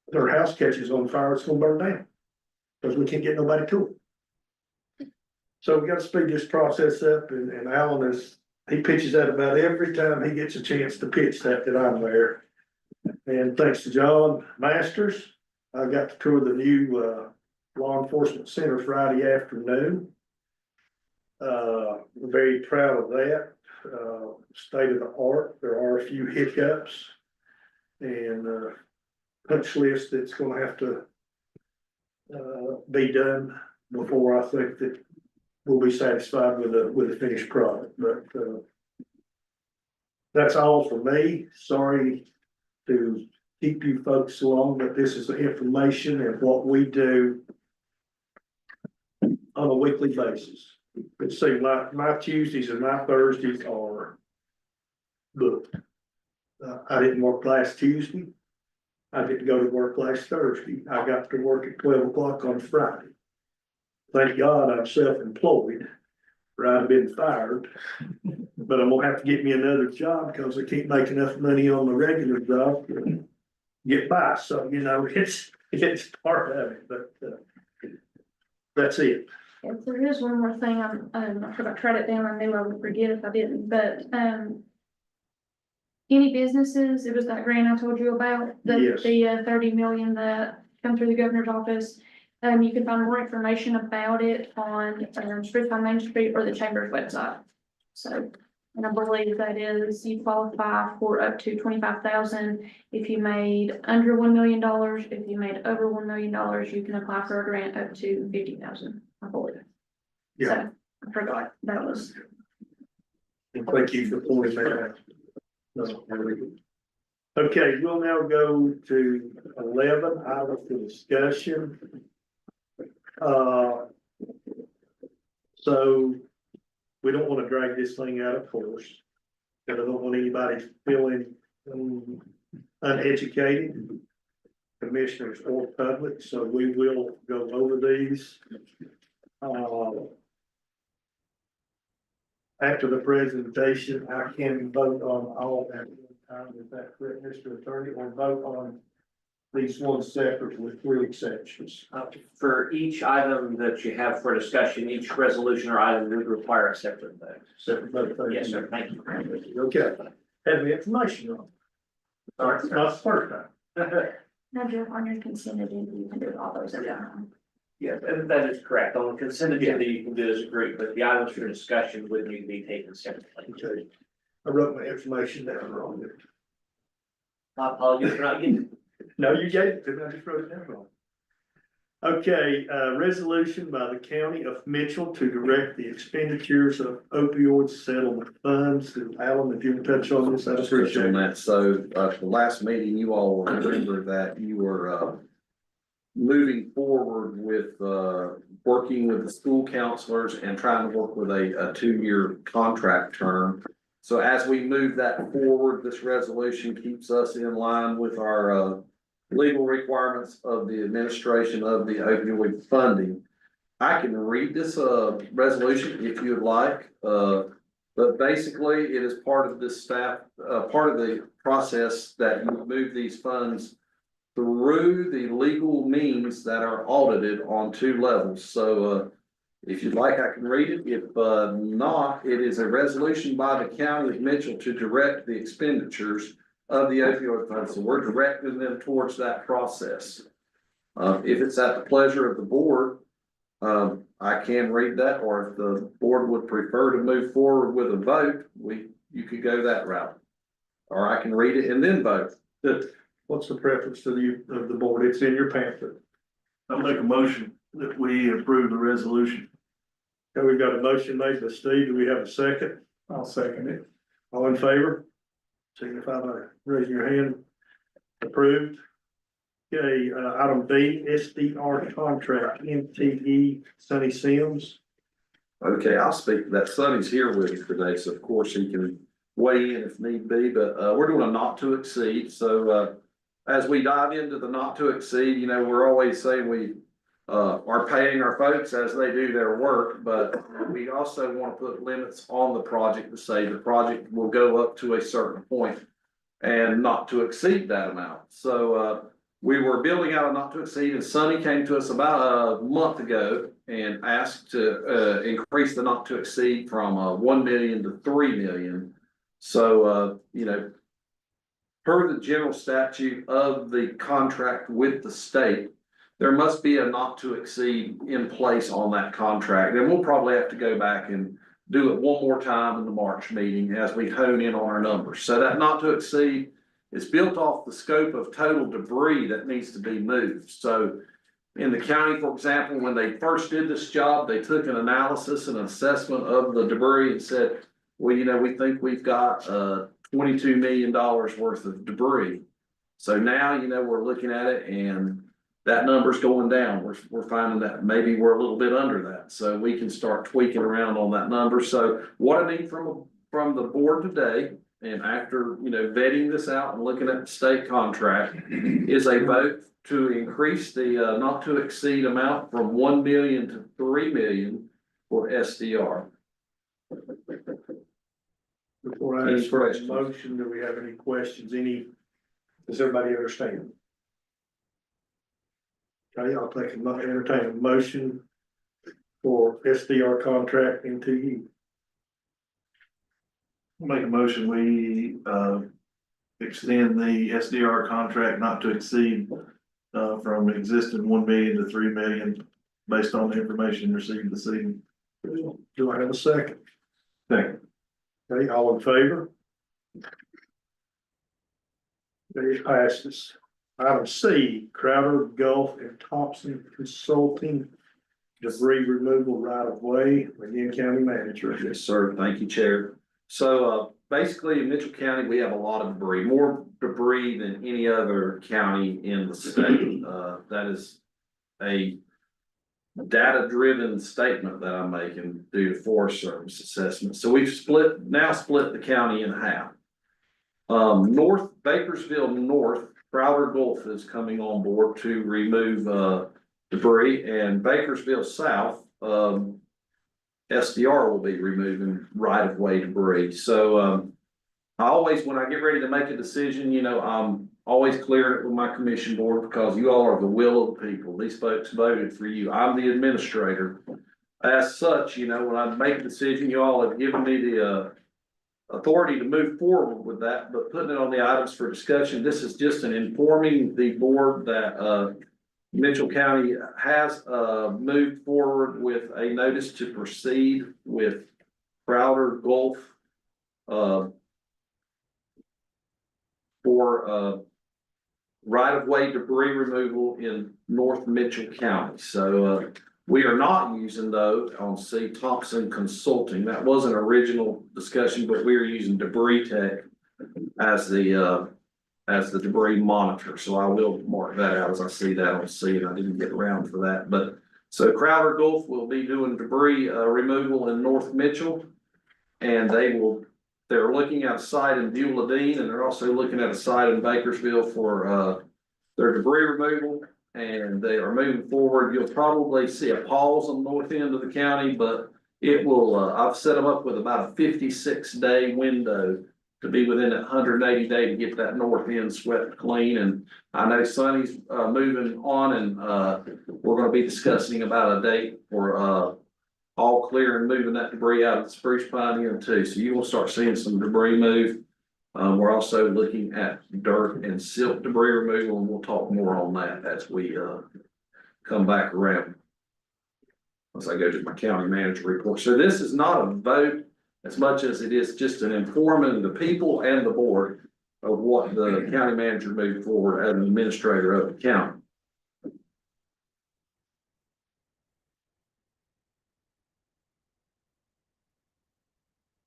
their house catches on fire, it's gonna burn down because we can't get nobody to it. So we got to speed this process up, and Alan he pitches that about every time he gets a chance to pitch that I'm there. And thanks to John Masters, I got to tour the new law enforcement center Friday afternoon. Very proud of that. State of the art. There are a few hiccups and punch list that's going to have to be done before I think that we'll be satisfied with the finished product. But that's all for me. Sorry to keep you folks along, but this is the information and what we do on a weekly basis. It seems like my Tuesdays and my Thursdays are booked. I didn't work last Tuesday. I didn't go to work last Thursday. I got to work at 12 o'clock on Friday. Thank God I'm self-employed, or I'd have been fired. But I'm gonna have to get me another job because I can't make enough money on the regular job to get by. So, it's part of it, but that's it. If there is one more thing, I forgot to write it down. I knew I would forget if I didn't, but, any businesses, it was that grant I told you about, Yes. the 30 million that come through the governor's office. You can find more information about it on, Springfield Main Street or the chamber's website. So, and I believe that is, you qualify for up to 25,000. If you made under $1 million, if you made over $1 million, you can apply for a grant up to 50,000, I believe. Yeah. So, I forgot, that was. And thank you for pointing that out. Okay, we'll now go to 11, items for discussion. So we don't want to drag this thing out of course. But I don't want anybody feeling uneducated, commissioners or public, so we will go over these. After the presentation, I can vote on all at one time, is that correct, Mr. Attorney, or vote on these ones separate with 3 exceptions? For each item that you have for discussion, each resolution or item would require a separate vote. Separate vote. thank Yes, you. sir, thank you. Okay, have the information on. Sorry. It's not the first time. Now, Jeff, on your consent agenda, you can do all those at a time. Yes, and that is correct. On the consent agenda, you can do as a group, but the items for discussion would need to be taken separately. Okay, I wrote my information down wrong. My apologies for not getting it. No, you gave it to me, I just wrote it down wrong. Okay, resolution by the county of Mitchell to direct the expenditures of opioid settlement funds. Alan, if you can touch on this, I'd Just touch appreciate on it. that. So, the last meeting, you all will remember that you were, moving forward with, working with the school counselors and trying to work with a 2-year contract term. So as we move that forward, this resolution keeps us in line with our, legal requirements of the administration of the opioid funding. I can read this, resolution if you would like, but basically it is part of this staff, part of the process that you move these funds through the legal means that are audited on 2 levels. So, if you'd like, I can read it. If, not, it is a resolution by the county of Mitchell to direct the expenditures of the opioid fund. So we're directing them towards that process. If it's at the pleasure of the board, I can read that, or if the board would prefer to move forward with a vote, you could go that route. Or I can read it and then vote. What's the preference to the board? It's in your pamphlet. I'll make a motion that we approve the resolution. Okay, we've got a motion made by Steve. Do we have a second? I'll second it. All in favor? Signify by raising your hand. Approved. Okay, item B, SDR contract, MTE, Sonny Sims. Okay, I'll speak to that. Sonny's here with us today, so of course he can weigh in if need be, but, we're doing a not to exceed. So, as we dive into the not to exceed, you know, we're always saying we, are paying our folks as they do their work, but we also want to put limits on the project to say the project will go up to a certain point and not to exceed that amount. So, we were building out a not to exceed, and Sonny came to us about a month ago and asked to, increase the not to exceed from, 1 million to 3 million. So, you know, per the general statute of the contract with the state, there must be a not to exceed in place on that contract. And we'll probably have to go back and do it one more time in the March meeting as we hone in on our numbers. So that not to exceed is built off the scope of total debris that needs to be moved. So in the county, for example, when they first did this job, they took an analysis and assessment of the debris and said, well, you know, we think we've got $22 million worth of debris. So now, you know, we're looking at it and that number's going down. We're finding that maybe we're a little bit under that. So we can start tweaking around on that number. So what I need from the board today, and after, you know, vetting this out and looking at the state contract, is a vote to increase the not to exceed amount from 1 million to 3 million for SDR. Before I ask for a motion, do we have any questions? Does everybody understand? Okay, I'll entertain a motion for SDR contract MTE. Make a motion, we, extend the SDR contract not to exceed, from existing 1 million to 3 million based on the information received this evening. Do I have a second? Second. Okay, all in favor? It passes. Item C, Crowder, Gulf, and Thompson Consulting, debris removal right of way, again, county manager. Yes, sir. Thank you, Chair. So, basically in Mitchell County, we have a lot of debris, more debris than any other county in the state. That is a data-driven statement that I'm making due to Forest Service assessment. So we've now split the county in half. North Bakersville North, Crowder Gulf is coming on board to remove debris, and Bakersville South, SDR will be removing right-of-way debris. So I always, when I get ready to make a decision, you know, I'm always clearing it with my commission board, because you all are the will of the people. These folks voted for you. I'm the administrator. As such, you know, when I make a decision, you all have given me the authority to move forward with that, but putting it on the items for discussion, this is just an informing the board that Mitchell County has moved forward with a notice to proceed with Crowder Gulf for right-of-way debris removal in North Mitchell County. So we are not using those on C. Thompson Consulting. That was an original discussion, but we are using Debris Tech as the debris monitor. So I will mark that out as I see that on C, and I didn't get around for that. But so Crowder Gulf will be doing debris removal in North Mitchell, and they're looking at a site in Beulah Dean, and they're also looking at a site in Bakersville for their debris removal. And they are moving forward. You'll probably see a pause on the north end of the county, but it will, I've set them up with about a 56-day window to be within that 180 day to get that north end swept clean. And I know Sonny's moving on, and we're gonna be discussing about a date for all clear and moving that debris out of the spruce pine end too. So you will start seeing some debris move. We're also looking at dirt and silt debris removal, and we'll talk more on that as we come back around. Once I go to my county manager report. So this is not a vote as much as it is just an informing the people and the board of what the county manager moved forward as an administrator of the county.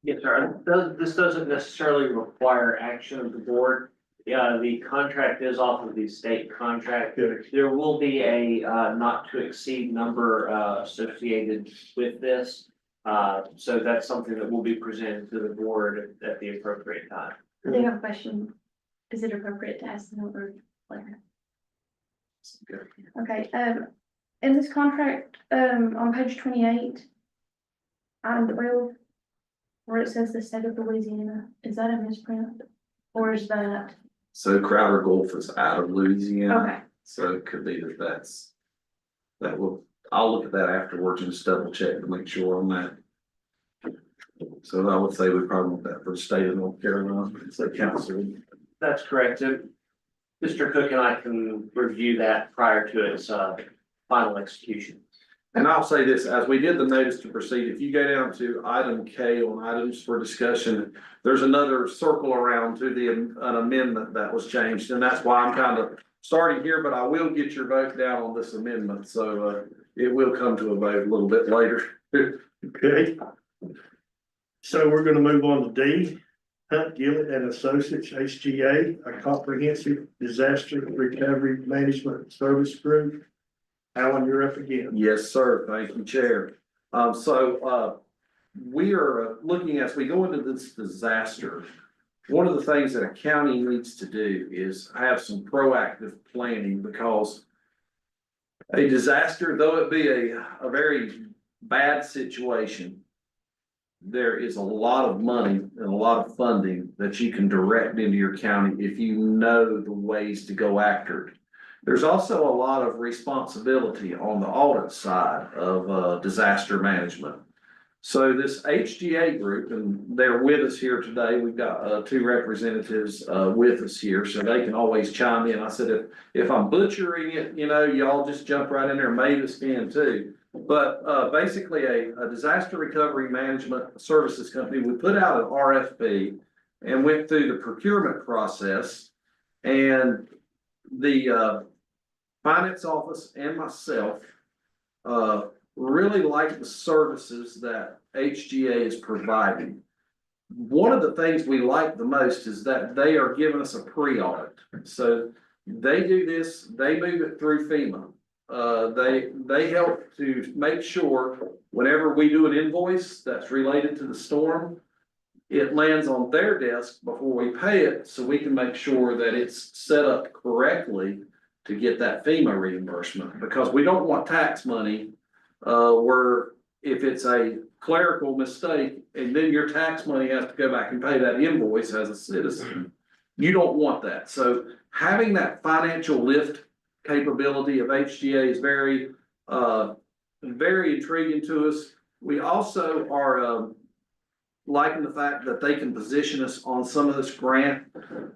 Yes, sir. This doesn't necessarily require action of the board. The contract is off of the state contract. There will be a not to exceed number associated with this. So that's something that will be presented to the board at the appropriate time. I do have a question. Is it appropriate to ask the number later? Okay, in this contract, on page 28, item 12, where it says the state of Louisiana, is that a misprint? Or is that? So Crowder Gulf is out of Louisiana. Okay. So it could be I'll look at that afterwards and just double check to make sure on that. So I would say we probably want that for the state of North Carolina, it's a council. That's correct. Mr. Cook and I can review that prior to its final execution. And I'll say this, as we did the notice to proceed, if you go down to item K on items for discussion, there's another circle around to an amendment that was changed. And that's why I'm kind of starting here, but I will get your vote down on this amendment. So it will come to a vote a little bit later. Okay. So we're gonna move on to D, Hunt Gillett and Associates, HGA, a comprehensive disaster recovery management service group. Alan, you're up again. Yes, sir. Thank you, Chair. We are looking as we go into this disaster. One of the things that a county needs to do is have some proactive planning, because a disaster, though it be a very bad situation, there is a lot of money and a lot of funding that you can direct into your county if you know the ways to go after it. There's also a lot of responsibility on the audit side of disaster management. So this HGA group, and they're with us here today. We've got two representatives with us here, so they can always chime in. I said, if I'm butchering it, you know, y'all just jump right in there. Mavis can too. But basically a disaster recovery management services company, we put out an RFP and went through the procurement process, and the finance office and myself really like the services that HGA is providing. one of the things we like the most is that they are giving us a pre-audit. So they do this, they move it through FEMA. They help to make sure whenever we do an invoice that's related to the storm, it lands on their desk before we pay it, so we can make sure that it's set up correctly to get that FEMA reimbursement, because we don't want tax money, where if it's a clerical mistake and then your tax money has to go back and pay that invoice as a citizen. You don't want that. So having that financial lift capability of HGA is very, very intriguing to us. We also are, liking the fact that they can position us on some of this grant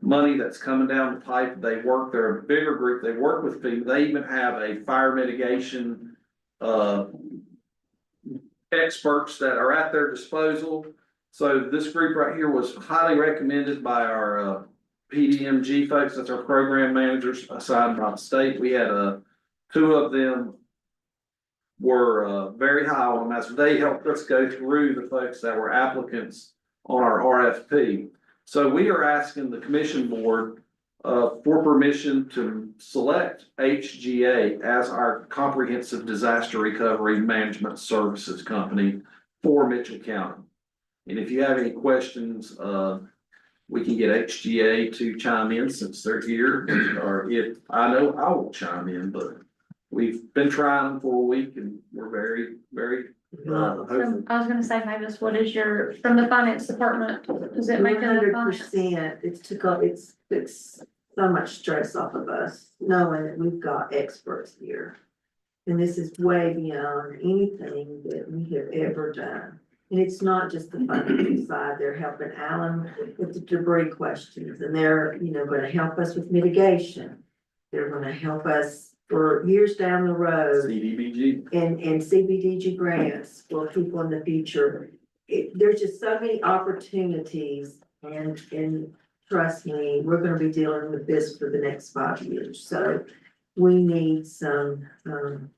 money that's coming down the pipe. They're a bigger group, they work with FEMA, they even have a fire mitigation, experts that are at their disposal. So this group right here was highly recommended by our, PDMG folks, that's our program managers assigned by the state. We had, two of them were very high on them as they helped us go through the folks that were applicants on our RFP. So we are asking the commission board for permission to select HGA as our comprehensive disaster recovery management services company for Mitchell County. And if you have any questions, we can get HGA to chime in since they're here, or if I know I will chime in, but we've been trying for a week and we're very, very, hopeful. I was gonna say, Mavis, what is your, from the finance department, does it make it a 100%, it's so much stress off of us, knowing that we've got experts here. And this is way beyond anything that we have ever done. And it's not just the financial side, they're helping Alan with the debris questions, and they're, gonna help us with mitigation. They're gonna help us for years down the road. CDBG. And CBDG grants for people in the future. There's just so many opportunities, and trust me, we're gonna be dealing with this for the next 5 years, so we need somebody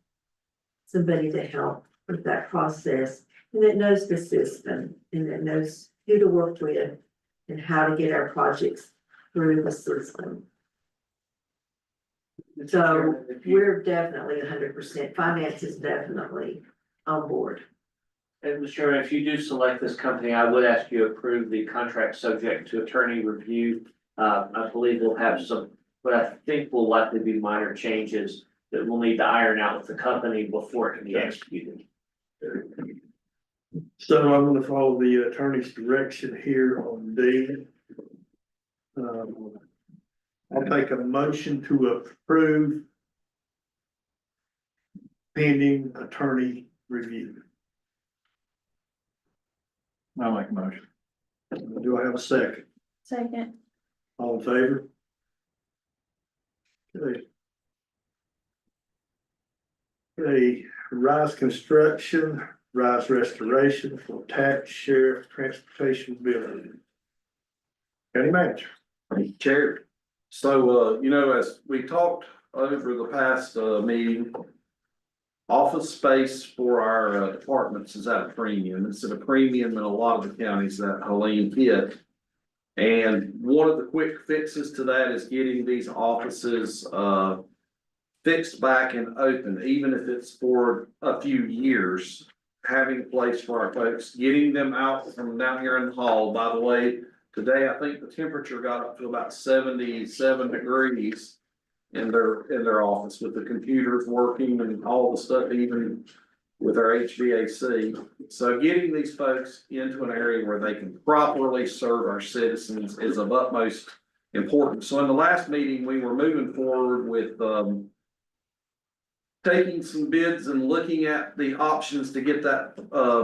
to help with that process, and that knows the system, and that knows who to work with, and how to get our projects through the system. So we're definitely 100%, finance is definitely on board. And Mr. Chairman, if you do select this company, I would ask you to approve the contract subject to attorney review. I believe we'll have some, but I think will likely be minor changes that we'll need to iron out with the company before it can be executed. So I'm gonna follow the attorney's direction here on D. I'll take a motion to approve pending attorney review. I'll make a motion. Do I have a second? second? All in favor? Okay. Okay, Rise Construction, Rise Restoration for tax, sheriff, transportation, building. County manager. Chair. So, as we talked over the past, meeting, office space for our, departments is at a premium. It's at a premium in a lot of the counties that Helene hit. And one of the quick fixes to that is getting these offices, fixed back and open, even if it's for a few years. Having a place for our folks, getting them out from down here in the hall. By the way, today, I think the temperature got up to about 77 degrees in their office with the computers working and all the stuff, even with our HVAC. So getting these folks into an area where they can properly serve our citizens is of utmost importance. So in the last meeting, we were moving forward with, taking some bids and looking at the options to get that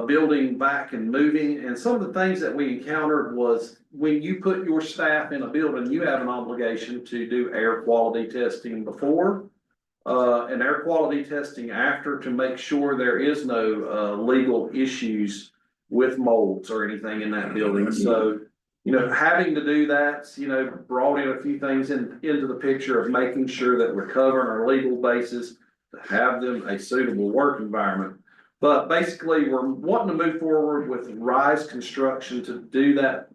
building back and moving. And some of the things that we encountered was when you put your staff in a building, you have an obligation to do air quality testing before and air quality testing after, to make sure there is no legal issues with molds or anything in that building. So, having to do that, brought in a few things into the picture of making sure that we're covering our legal basis to have them a suitable work environment. But basically, we're wanting to move forward with Rise Construction to do that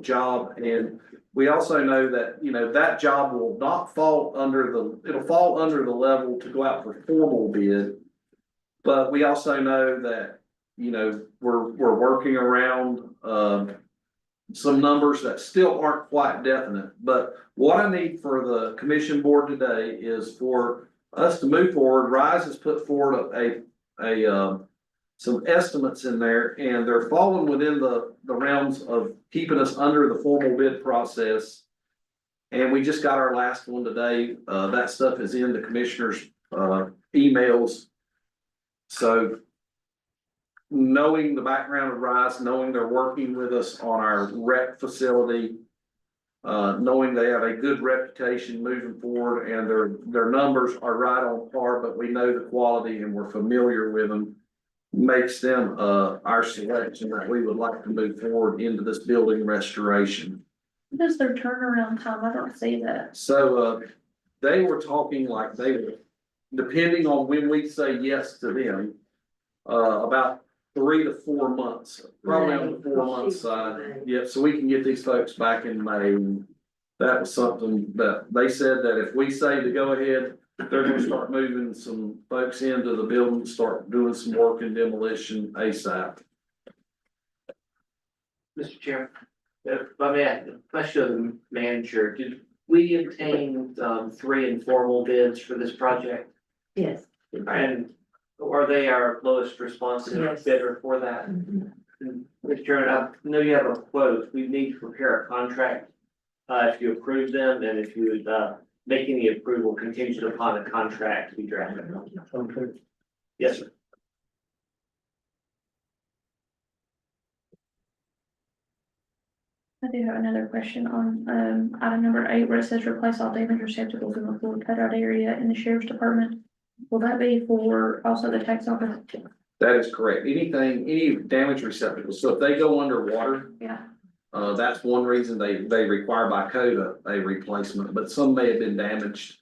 job. And we also know that, you know, that job will not fall under it'll fall under the level to go out for formal bid. But we also know that, you know, we're working around, some numbers that still aren't quite definite. But what I need for the commission board today is for us to move forward. Rise has put forward some estimates in there, and they're falling within the realms of keeping us under the formal bid process. And we just got our last one today. That stuff is in the commissioners' emails. So knowing the background of Rise, knowing they're working with us on our rec facility, knowing they have a good reputation moving forward, and their numbers are right on par, but we know the quality and we're familiar with them, makes them our selection that we would like to move forward into this building restoration. What is their turnaround time? I don't see that. So they were talking like they were, depending on when we say yes to them, about 3 to 4 months, probably on the 4 month side. Yep, so we can get these folks back in May. That was something that they said that if we say to go ahead, they're gonna start moving some folks into the building, start doing some work in demolition ASAP. Mr. Chairman, if I may ask a question of the manager, did we obtain 3 informal bids for this project? Yes. And are they our lowest responsive Yes. bidder for that? Mhm. And Mr. Chairman, I know you have a quote, we need to prepare a contract. If you approve them, and if you would make any approval contingent upon a contract to be drafted. Okay. Yes, sir. I do have another question on, item number 8, where it says replace all damaged receptacles in the floor cutout area in the sheriff's department. Will that be for also the tax office? That is correct. Any damage receptacles, so if they go underwater, Yeah, that's one reason they require by code a replacement, but some may have been damaged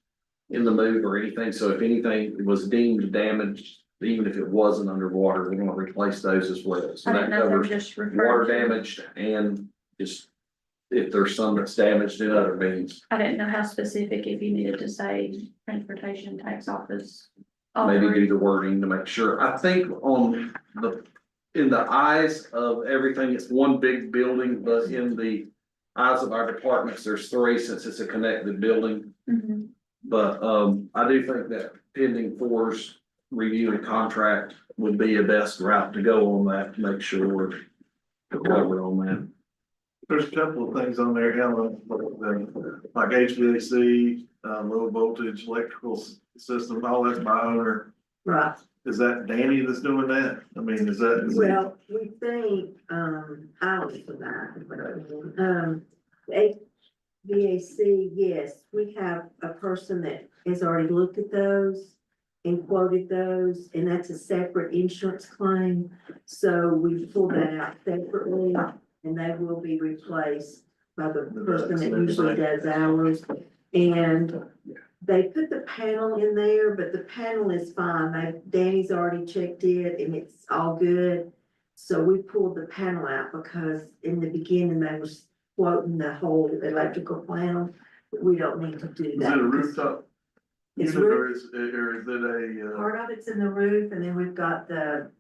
in the move or anything, so if anything was deemed damaged, even if it wasn't underwater, we're gonna replace those as well. So I that didn't know if they were covers just water referring to, damaged and just if there's some that's damaged in other means. I didn't know how specific, if you needed to say transportation tax office. all Maybe three. do the wording to make sure. I think in the eyes of everything, it's one big building, but in the eyes of our departments, there's 3 since it's a connected building. Mhm. But I do think that pending For's review and contract would be a best route to go on that, to make sure we're covered on that. There's a couple of things on there, Ellen, like HVAC, low voltage electrical system, all that's by owner. Right. Is that Danny that's doing that? I mean, is that? Well, we think, I'll for that. BAC, yes, we have a person that has already looked at those and quoted those, and that's a separate insurance claim. So we pulled that out separately, and they will be replaced by the person that usually does ours. And they put the panel in there, but the panel is fine. Danny's already checked it and it's all good. So we pulled the panel out because in the beginning they was quoting the whole electrical panel. But we don't need to do Is that. it a rooftop? It's unit, roof- or is it a, Part of it's in the roof, and then we've got the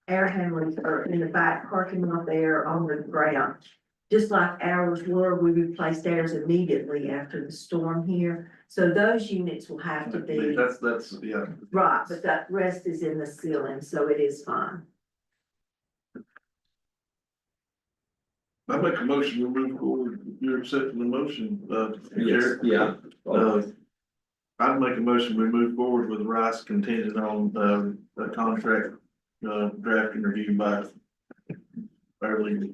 air handlers are in the back parking lot there on the ground. Just like ours were, we replaced ours immediately after the storm here. So those units will have to be, that's, yeah. right, but that rest is in the ceiling, so it is fine. I make a motion, we move forward, you're accepting the motion, Yes, Eric? yeah. I'd make a motion, we move forward with Rice contingent on, a contract, draft and review by early.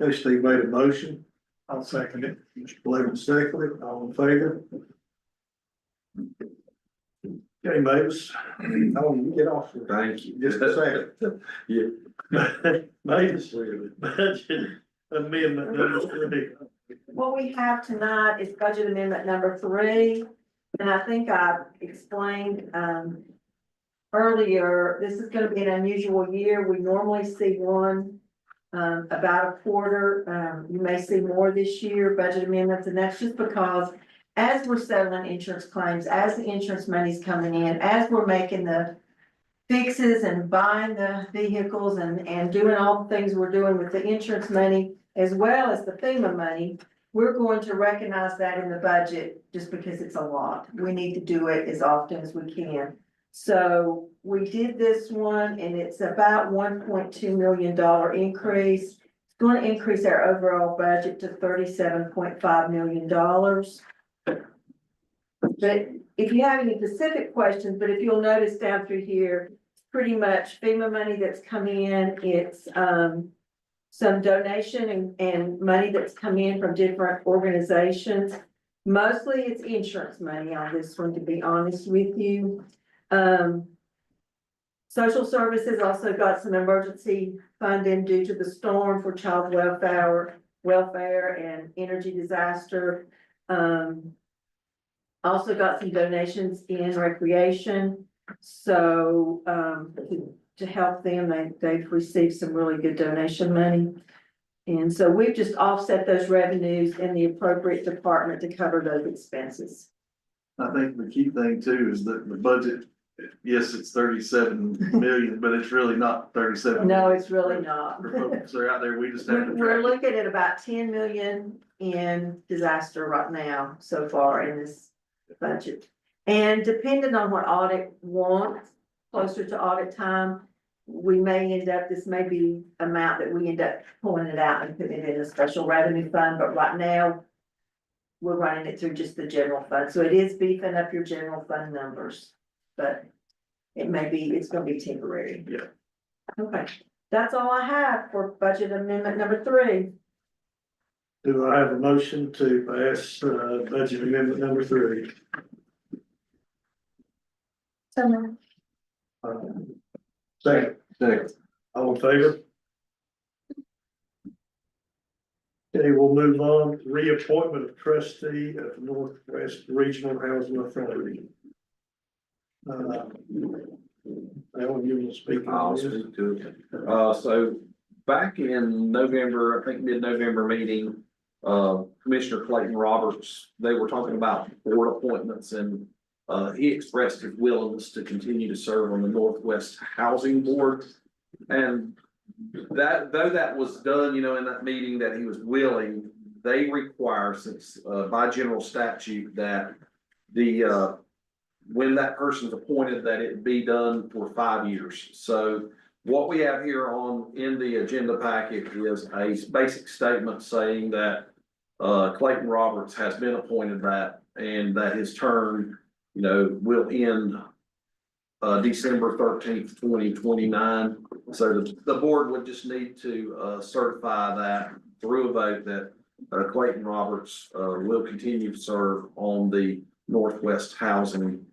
Okay, Steve made a motion, I'll second it. Mr. Blaine seconded, all in favor? Okay, Mavis, get off here. Thank you. Just a second. Yeah. Mavis, budget amendment number 3. What we have tonight is budget amendment number 3, and I think I explained, earlier, this is gonna be an unusual year. We normally see one about a quarter. You may see more this year, budget amendments, and that's just because as we're settling insurance claims, as the insurance money's coming in, as we're making the fixes and buying the vehicles and doing all the things we're doing with the insurance money, as well as the FEMA money, we're going to recognize that in the budget just because it's a lot. We need to do it as often as we can. So we did this one and it's about $1.2 million increase. It's going to increase our overall budget to $37.5 million. But if you have any specific questions, but if you'll notice down through here, it's pretty much FEMA money that's come in. It's some donation and money that's come in from different organizations. Mostly it's insurance money on this one, to be honest with you. Social services also got some emergency funding due to the storm for child welfare and energy disaster. Also got some donations in recreation. So, to help them, they've received some really good donation money. And so we've just offset those revenues in the appropriate department to cover those expenses. I think the key thing too is that the budget, yes, it's 37 million, but it's really not 37. No, it's really not. For folks that are out there, we just have to We're track. looking at about 10 million in disaster right now so far in this budget. And depending on what audit wants, closer to audit time, we may end up, this may be amount that we end up pulling it out and putting it in a special revenue fund, but right now we're running it through just the general fund. So it is beefing up your general fund numbers, but it may be, it's gonna be temporary. Yeah. Okay, that's all I have for budget amendment number 3. Do I have a motion to pass, budget amendment number 3? So, Second, Second. all in favor? Okay, we'll move on to reappointment of trustee of Northwest Regional Housing Authority. Alan, you will speak I'll on this. speak to it. So back in November, I think mid-November meeting, Commissioner Clayton Roberts, they were talking about board appointments and he expressed his willingness to continue to serve on the Northwest Housing Board. And that, though that was done, in that meeting that he was willing, they require, since by general statute, that the when that person's appointed, that it be done for 5 years. So what we have here in the agenda packet is a basic statement saying that Clayton Roberts has been appointed that, and that his term, will end December 13th, 2029. So the board would just need to certify that through a vote that Clayton Roberts will continue to serve on the Northwest Housing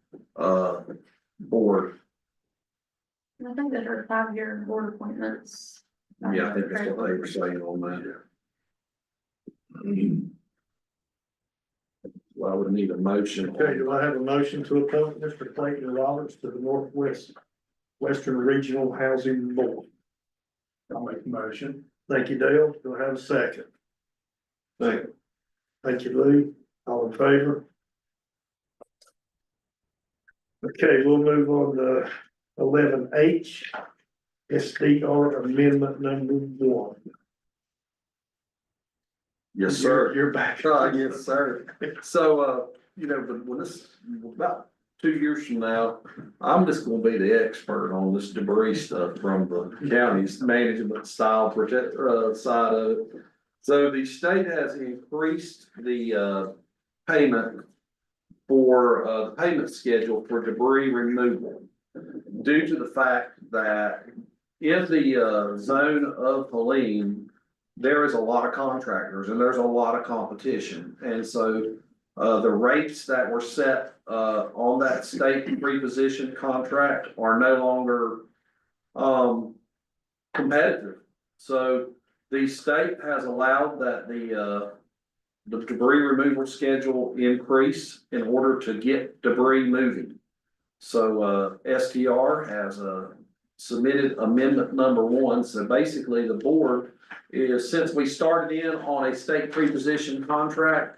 Board. I think those are 5-year board appointments. Yeah, I think that's what they were saying on that. Well, I would need a motion. Okay, do I have a motion to appoint Mr. Clayton Roberts to the Western Regional Housing Board? I'll make the motion. Thank you, Dale. Do I have a second? Second. Thank you, Lee. All in favor? Okay, we'll move on to 11H, SDR amendment number 1. Yes, sir. You're back. Yes, sir. So, but when this, about 2 years from now, I'm just gonna be the expert on this debris stuff from the county's management style project, side of it. So the state has increased the, payment for, the payment schedule for debris removal due to the fact that in the, zone of Helene, there is a lot of contractors and there's a lot of competition. And so the rates that were set on that state reposition contract are no longer competitive. So the state has allowed that the debris removal schedule increase in order to get debris moving. So, STR has, submitted amendment number 1. So basically the board is, since we started in on a state preposition contract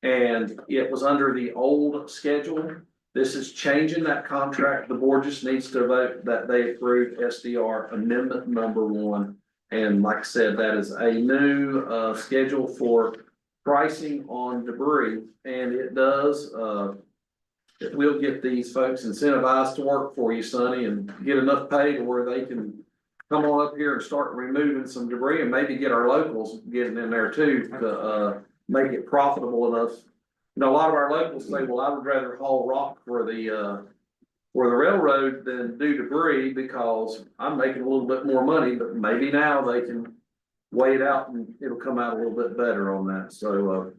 and it was under the old schedule, this is changing that contract. The board just needs to vote that they approve SDR amendment number 1. And like I said, that is a new, schedule for pricing on debris. And it does, it will get these folks incentivized to work for you, Sonny, and get enough pay to where they can come on up here and start removing some debris and maybe get our locals getting in there too, to, make it profitable enough. You know, a lot of our locals say, well, I would rather haul rock for the railroad than do debris because I'm making a little bit more money, but maybe now they can weigh it out and it'll come out a little bit better on that. So,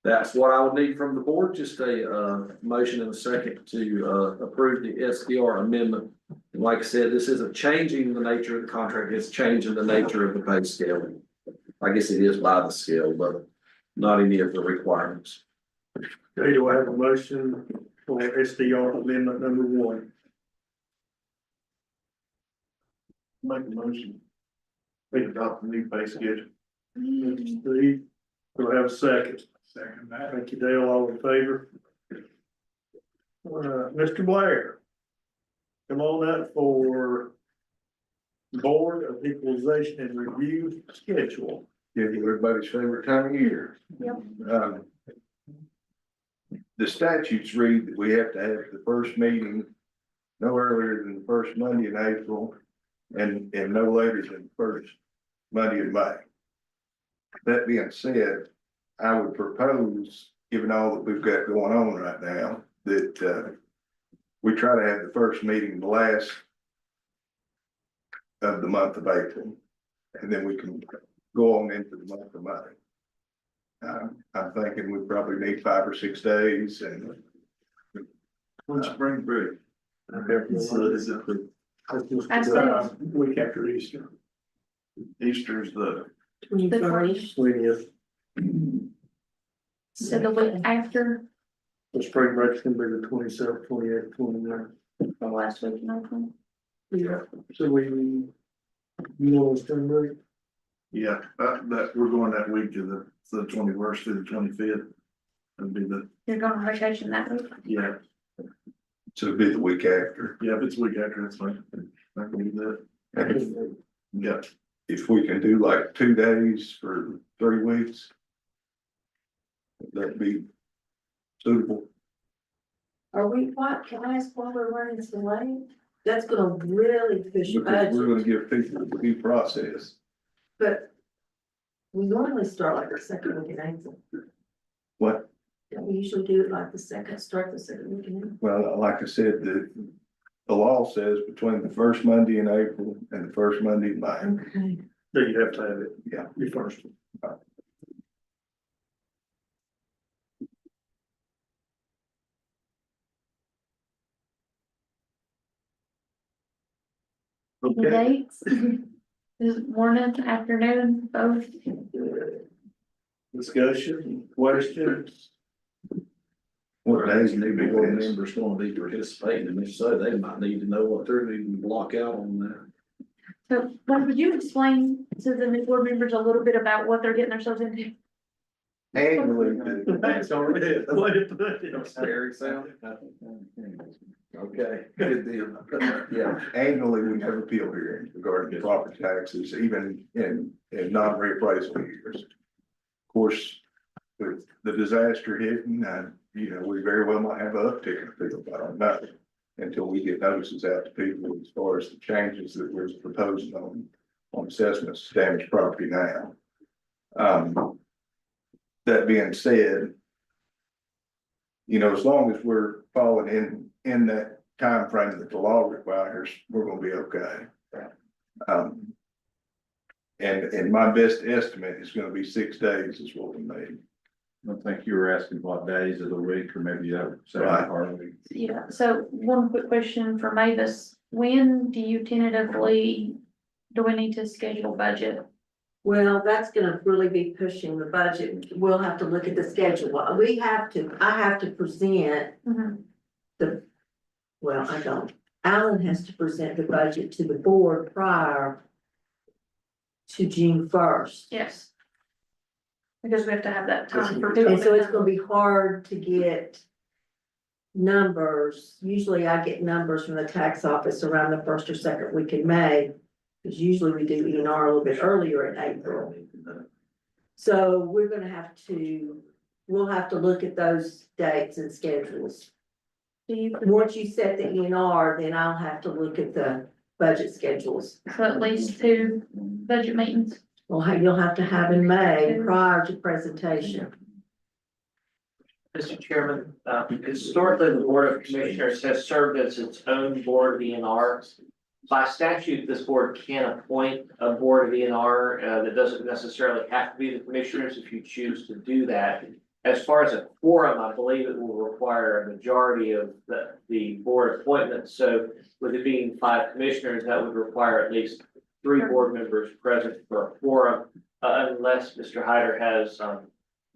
that's what I would need from the board, just a, motion and a second to, approve the SDR amendment. And like I said, this isn't changing the nature of the contract, it's changing the nature of the pay scale. I guess it is by the scale, but not any of the requirements. Okay, do I have a motion for SDR amendment number 1? Make a motion. We adopt the new pay schedule. Steve, do I have a second? Second that. Thank you, Dale, all in favor? Mr. Blair. Come on up for Board of Equalization and Review schedule. Give you everybody's favorite time of year. Yep. The statutes read that we have to have the first meeting no earlier than the first Monday in April and no later than the first Monday in May. That being said, I would propose, given all that we've got going on right now, that we try to have the first meeting the last of the month of April, and then we can go on into the month of May. I'm thinking we probably need 5 or 6 days and. When's spring break? That's week after Easter. Easter's the Twenty-first. 20th. So the week after The spring break's gonna be the 27th, 28th, 29th. the last week in April. Yeah. So you know, spring break? Yeah, that, we're going that week to the 21st through the 25th. That'd be You're going on vacation that week? yeah, So it'd be the week after. if it's a week after, that's fine. I can do that. And Yeah, if we can do like 2 days for 3 weeks. That'd be suitable. Are we, what, can I ask why we're running so late? That's gonna really push Because we're gonna budget, give people the due process. but we normally start like the second week in April. What? Don't we usually do it like start the second week in April? Well, like I said, the law says between the first Monday in April and the first Monday in May. Okay. So you have to have it. Yeah. Your first. The dates? Is morning, afternoon, both? Discussion, questions? What days new board members gonna be participating, and if so, they might need to know what they're needing to block out on that. So, would you explain to the new board members a little bit about what they're getting themselves into? Annually, That's already the way to put it. Scary sound? Okay, good deal. Yeah, annually, we have appeal hearings regarding property taxes, even in non-reappraisal years. Of course, with the disaster hitting, we very well might have an uptick in appeals, I don't know. Until we get notices out to people as far as the changes that we're proposing on assessments of damaged property now. That being said, as long as we're falling in that time frame that the law requires, we're gonna be okay. And my best estimate is gonna be 6 days is what we made. I think you were asking what days of the week, or maybe that. Right. Yeah, so one quick question for Mavis, when do you tentatively, do we need to schedule budget? Well, that's gonna really be pushing the budget. We'll have to look at the schedule. I have to present the well, I don't. Alan has to present the budget to the board prior to June first. Yes. Because we have to have that time for people And so to it's gonna know. be hard to get numbers. Usually I get numbers from the tax office around the first or second week in May. Because usually we do ENR a little bit earlier in April. So we're gonna have to, we'll have to look at those dates and schedules. Do you, Once you set the ENR, then I'll have to look at the budget schedules. so at least 2 budget meetings? Well, you'll have to have in May prior to presentation. Mr. Chairman, historically, the Board of Commissioners has served as its own board of ENR. By statute, this board can appoint a board of ENR, that doesn't necessarily have to be the commissioners if you choose to do that. As far as a quorum, I believe it will require a majority of the board appointments. So with it being 5 commissioners, that would require at least 3 board members present for a quorum, unless Mr. Hyder has,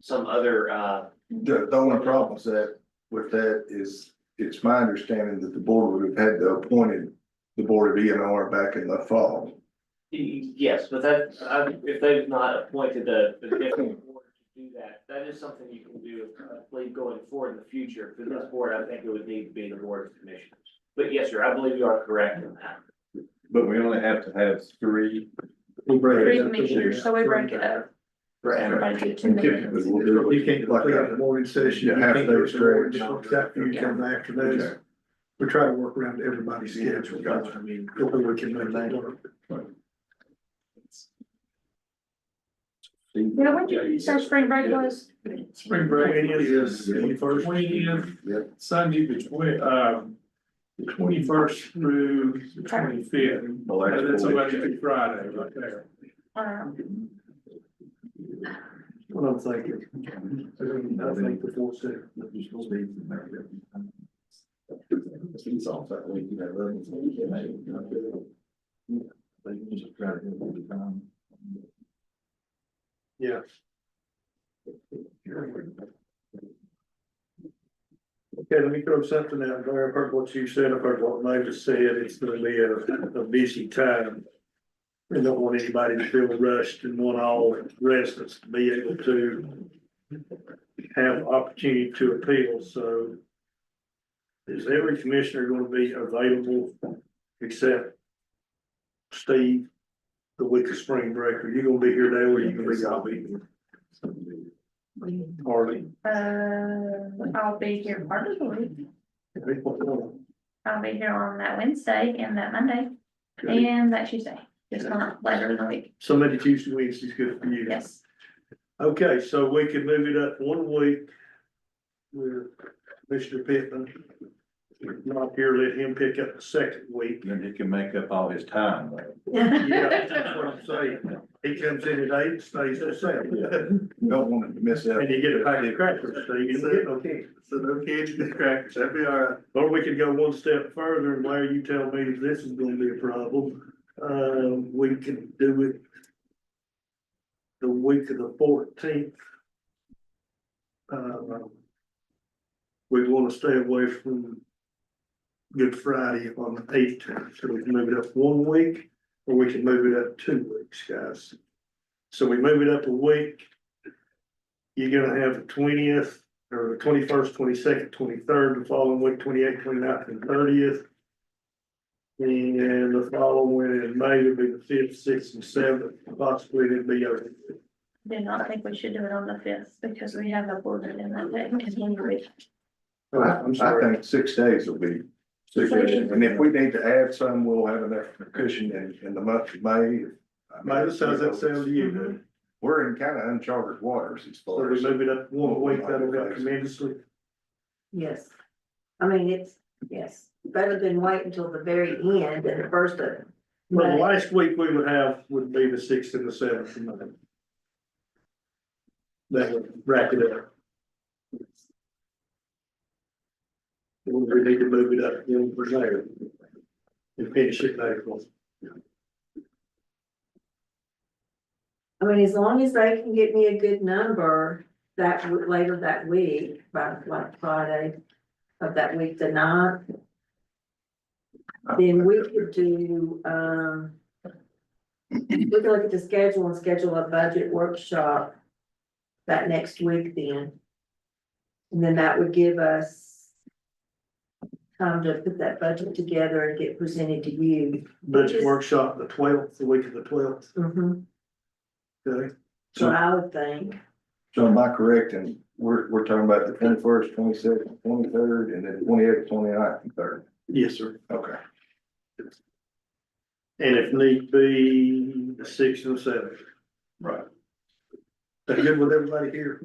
some other, The only problem with that is, it's my understanding that the board would have had to appointed the board of ENR back in the fall. yes, but if they've not appointed a different board to do that, that is something you can do, going forward in the future. For this board, I think it would need to be the board of commissioners. But yes, sir, I believe you are correct in that. But we only have to have 3. 3 commissioners, so we break it up. For everybody to get 2 meetings. You can't complete a morning session, you Yeah, can't half do day it morning, straight. just after you come after those. We try to work around everybody's schedule, I mean, hopefully we can make that work. Yeah, when did you say spring break was? Spring break is 21st, 20th, Sunday between, the 21st through the 25th. And then somebody through Friday right there. What I'm thinking. I think before two. Yeah. Okay, let me throw something out there. I've heard what you said, I've heard what Mavis said. It's gonna be a busy time. We don't want anybody to feel rushed and want all residents to be able to have opportunity to appeal, so. Is every commissioner gonna be available except Steve, the week of spring break? Are you gonna be here there, or are you gonna be all be here? Harley? I'll be here part of the week. I'll be here on that Wednesday and that Monday and that Tuesday, just not later in the week. So maybe Tuesday, Wednesday's good for you. Yes. Okay, so we can move it up 1 week with Mr. Pittman. If not here, let him pick up the second week. Then he can make up all his time, though. Yeah, that's what I'm saying. He comes in at 8, stays till 7. Don't want it to miss out. And you get a pack of crackers, so you can get no candy. So no candy and crackers, that'd be all right. Or we could go 1 step further, and Larry, you tell me if this is gonna be a problem. We can do it the week of the 14th. We wanna stay away from Good Friday on the 18th, so we can move it up 1 week, or we can move it up 2 weeks, guys. So we move it up a week. You're gonna have the 20th, or the 21st, 22nd, 23rd, the following week, 28th, 29th, and 30th. And the following one in May would be the 5th, 6th, and 7th, possibly it'd be over. Do not think we should do it on the 5th because we have a board meeting that day. And then we- I'm I sorry. think 6 days will be sufficient, and if we need to add some, we'll have enough cushion in the month of May. Mavis, how's that sound to you, man? We're in kind of uncharted waters as So far we as. move it up 1 week, that'll help tremendously. Yes. I mean, yes, better than wait until the very end and the first of it. Well, the last week we would have would be the 6th and the 7th. of May. That would wrap it up. We need to move it up again for there. And finish it in April. I mean, as long as they can get me a good number later that week, by like Friday of that week, the 9th. then we could do, we could look at the schedule and schedule a budget workshop that next week then. And then that would give us time to put that budget together and get presented to you. Budget workshop the 12th, the week of the 12th, Mhm. okay? So I would think, So am I correct, and we're talking about the 21st, 22nd, 23rd, and then 28th, 29th, and 3rd? Yes, sir. Okay. And if need be, the 6th and the 7th. Right. That good with everybody here?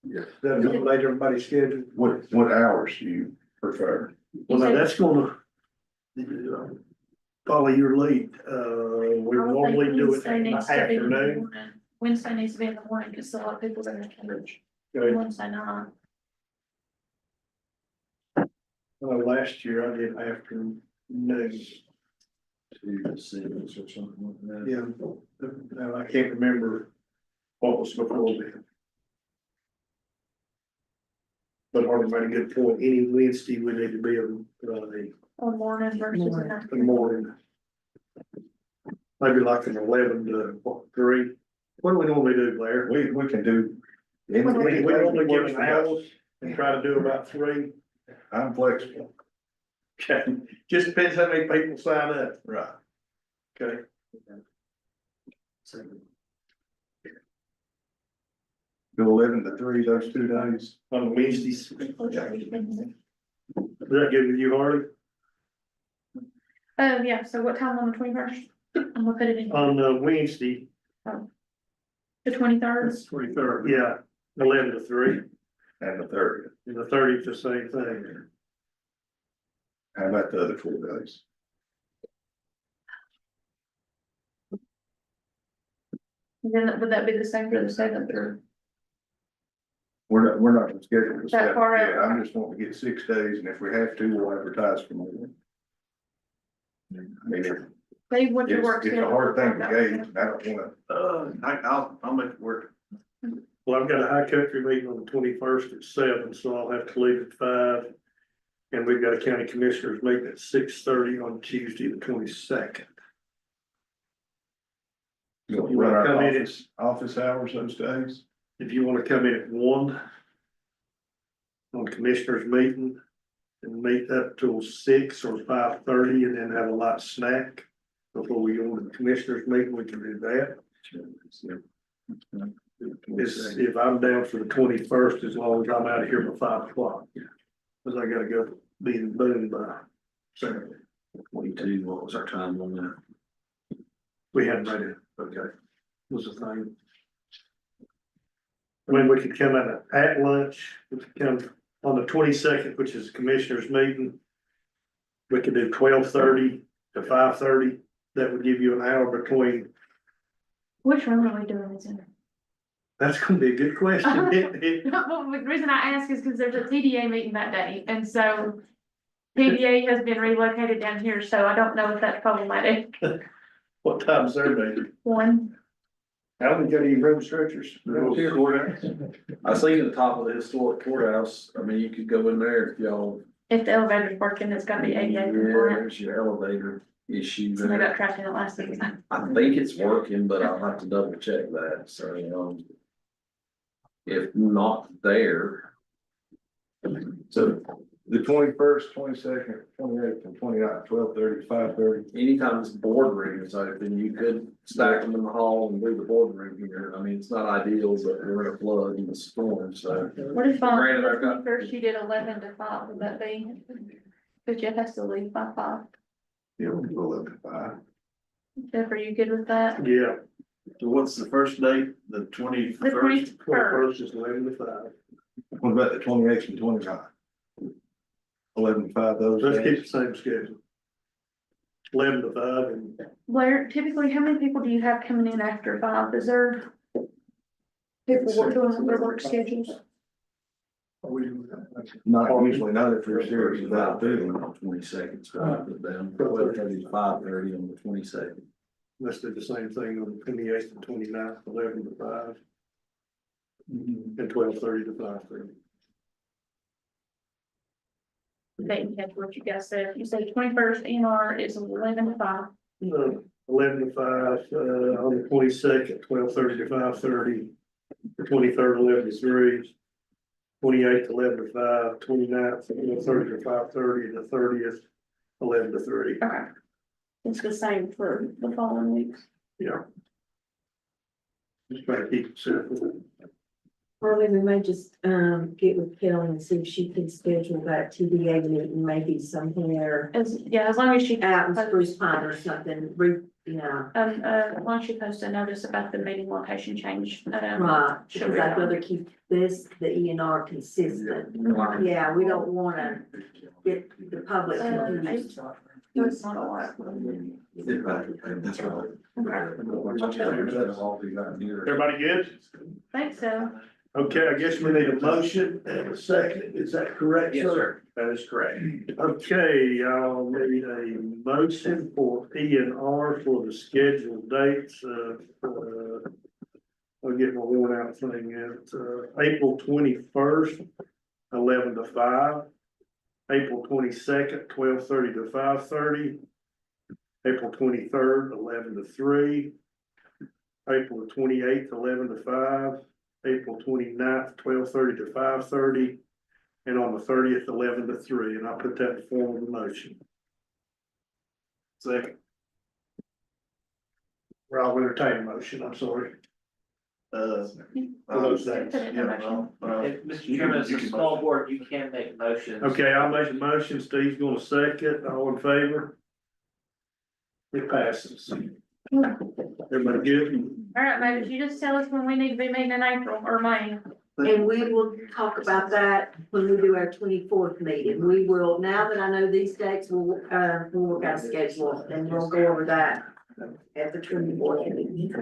Yes. That accommodate everybody's schedule? What hours do you prefer? Well, now that's gonna follow your lead. We I would normally think do it Wednesday in the needs to be in the afternoon. morning. Wednesday needs to be in the morning, because a lot of people are in church. Okay. Wednesday night. Last year I did afternoon. To the cities or something like that. Yeah, now I can't remember what was before then. But Harvey made a good point. Any Wednesday, we need to be on Or morning versus Morning. the afternoon. morning. Maybe like from 11 to what, 3. What do we normally do, Blair? We can do. We normally give works an for hour us. and try to do about 3. I'm flexible. Okay, just depends how many people sign up. Right. Okay. Do 11 to 3, those 2 days. On Wednesdays. Is that good with you, Harley? Yeah, so what time on the 21st? I'm gonna put it in On Wednesday, the 23rd. That's 23rd. yeah, 11 to 3, And the 30th. and the 30th, the same thing. How about the other 4 days? Then would that be the same for the 7th or? We're not gonna schedule the That far 7th out. yet. I'm just wanting to get 6 days, and if we have to, we'll advertise for more. I mean, Dave, what's your work it's a schedule? hard thing to gauge, and I don't wanna. I'll make it work. Well, I've got a high country meeting on the 21st at 7, so I'll have to leave at 5. And we've got a county commissioners meeting at 6:30 on Tuesday, the 22nd. You'll You run wanna our come in office hours those days? If you wanna come in at 1 on commissioners meeting and meet up till 6 or 5:30 and then have a light snack before we go to the commissioners meeting, we can do that. If I'm down for the 21st, as long as I'm out of here by 5 o'clock. Cause I gotta go be in Boone by Saturday. 22, what was our time on that? We hadn't made it, okay, was the thing. I mean, we could come at lunch, we could come on the 22nd, which is the commissioners meeting. We could do 12:30 to 5:30, that would give you an hour between, Which room are we doing this in? that's gonna be a good question. Well, the reason I ask is because there's a TDA meeting that day, and so TDA has been relocated down here, so I don't know if that's problematic. What time's their meeting? One, How many got any room stretchers? I seen at the top of the historic courthouse, I mean, you could go in there if y'all. if the elevator's working, it's gotta be ADA Yeah, compliant. there's your elevator issue So they there. got trapped in it last week. I think it's working, but I'll have to double check that, so, if not there. So The 21st, 22nd, 28th, and 29th, 12:30, 5:30. anytime this boardroom is open, you could stack them in the hall and do the boardroom here. I mean, it's not ideal, but we're in a flood in the storm, so. What if on Granted, the I've got- 21st you did 11 to 5, would that be? But Jeff has to leave by 5. Yeah, we'll go 11 to 5. Jeff, are you good with that? Yeah, So what's the first date? The 21st? The 21st. 21st is 11 to 5. What about the 28th and 29th? 11 to 5 those Let's keep days? the same schedule. 11 to 5 and Blair, typically, how many people do you have coming in after 5? Is there people doing their work schedules? Not usually, not if you're serious about doing On the 22nd, so I put down 12:30 to 5:30 on the 22nd. let's do the same thing on the 28th and 29th, 11 to 5. And 12:30 to 5:30. didn't catch what you guys said. You said 21st ENR is 11 to 5. 11 to 5, on the 22nd, 12:30 to 5:30. The 23rd, 11 to 3. 28th, 11 to 5, 29th, 12:30 to 5:30, the 30th, 11 to 3. Okay. It's the same for the following weeks. Yeah. Just try to keep it simple. Harley, we may just, get with Kelly and see if she can schedule that TDA meeting, maybe somewhere As long as she. out in Spruce Pine or something, yeah. As long as she posts a notice about the meeting location change. Right, she'll because be I'd on. rather keep this, the ENR consistent. Yeah, we don't wanna get the public confused. It's not a lot. That's right. Everybody good? Think so. Okay, I guess we need a motion and a second. Is that correct, Yes, sir? sir, that is correct. Okay, I'll need a motion for P and R for the scheduled dates. I'll get my worn out thing at, April 21st, 11 to 5. April 22nd, 12:30 to 5:30. April 23rd, 11 to 3. April 28th, 11 to 5. April 29th, 12:30 to 5:30. And on the 30th, 11 to 3, and I'll put that in the form of a motion. Second. Or I'll entertain a motion, I'm sorry. For those dates. Put it in the motion. Mr. Chairman, as a small board, you can make motions. Okay, I'll make a motion, Steve's gonna second, all in favor? It passes. Everybody good? All right, baby, you just tell us when we need to be meeting in April or May. And we will talk about that when we do our 24th meeting. We will, now that I know these dates, we'll work out a schedule and we'll go over that at the 24th meeting.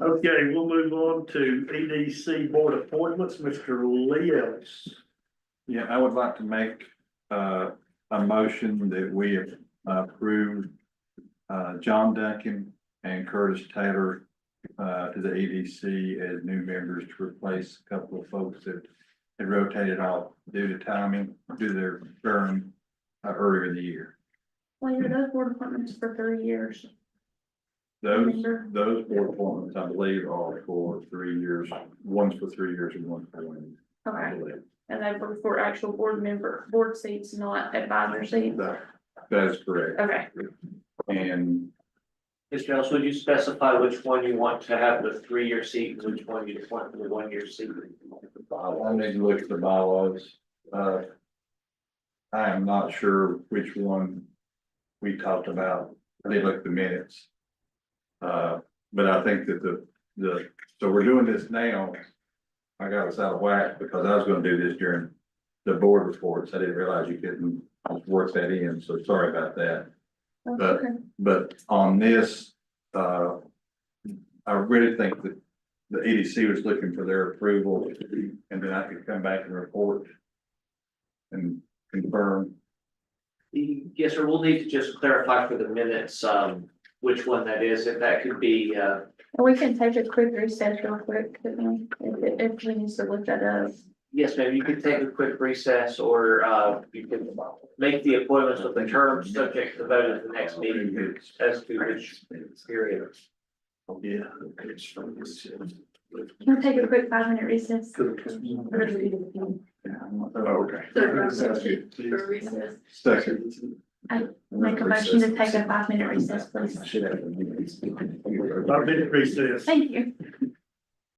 Okay, we'll move on to EDC board appointments, Mr. Lee Ellis. Yeah, I would like to make a motion that we approve John Duncan and Curtis Taylor to the EDC as new members to replace a couple of folks that had rotated off due to timing, due to their term earlier in the year. Well, you're those board appointments for 3 years. Those board appointments, I believe, are for 3 years. One's for 3 years and one's for 1 year. I Okay, believe. and they were for actual board seats, not advisor seats. That is correct. Okay, And Mr. Ellis, would you specify which one you want to have the 3-year seat and which one you want for the 1-year seat? I need to look at the bylaws. I am not sure which one we talked about. I did look at the minutes. But I think that so we're doing this now. I got us out of whack because I was gonna do this during the board reports. I didn't realize you couldn't work that in, so sorry about that. that's But- okay. But on this, I really think that the EDC was looking for their approval, and then I could come back and report and confirm. Yes, sir, we'll need to just clarify for the minutes, which one that is, if that could be, We can take a quick recess real quick, if we need to look that up. yes, maybe you could take a quick recess, or, you could make the appointments with the terms subject to vote at the next meeting as to which period. Yeah. We'll take a quick 5-minute recess. Okay. For recess. Second. Make a motion to take a 5-minute recess, please. 5-minute recess. Thank you.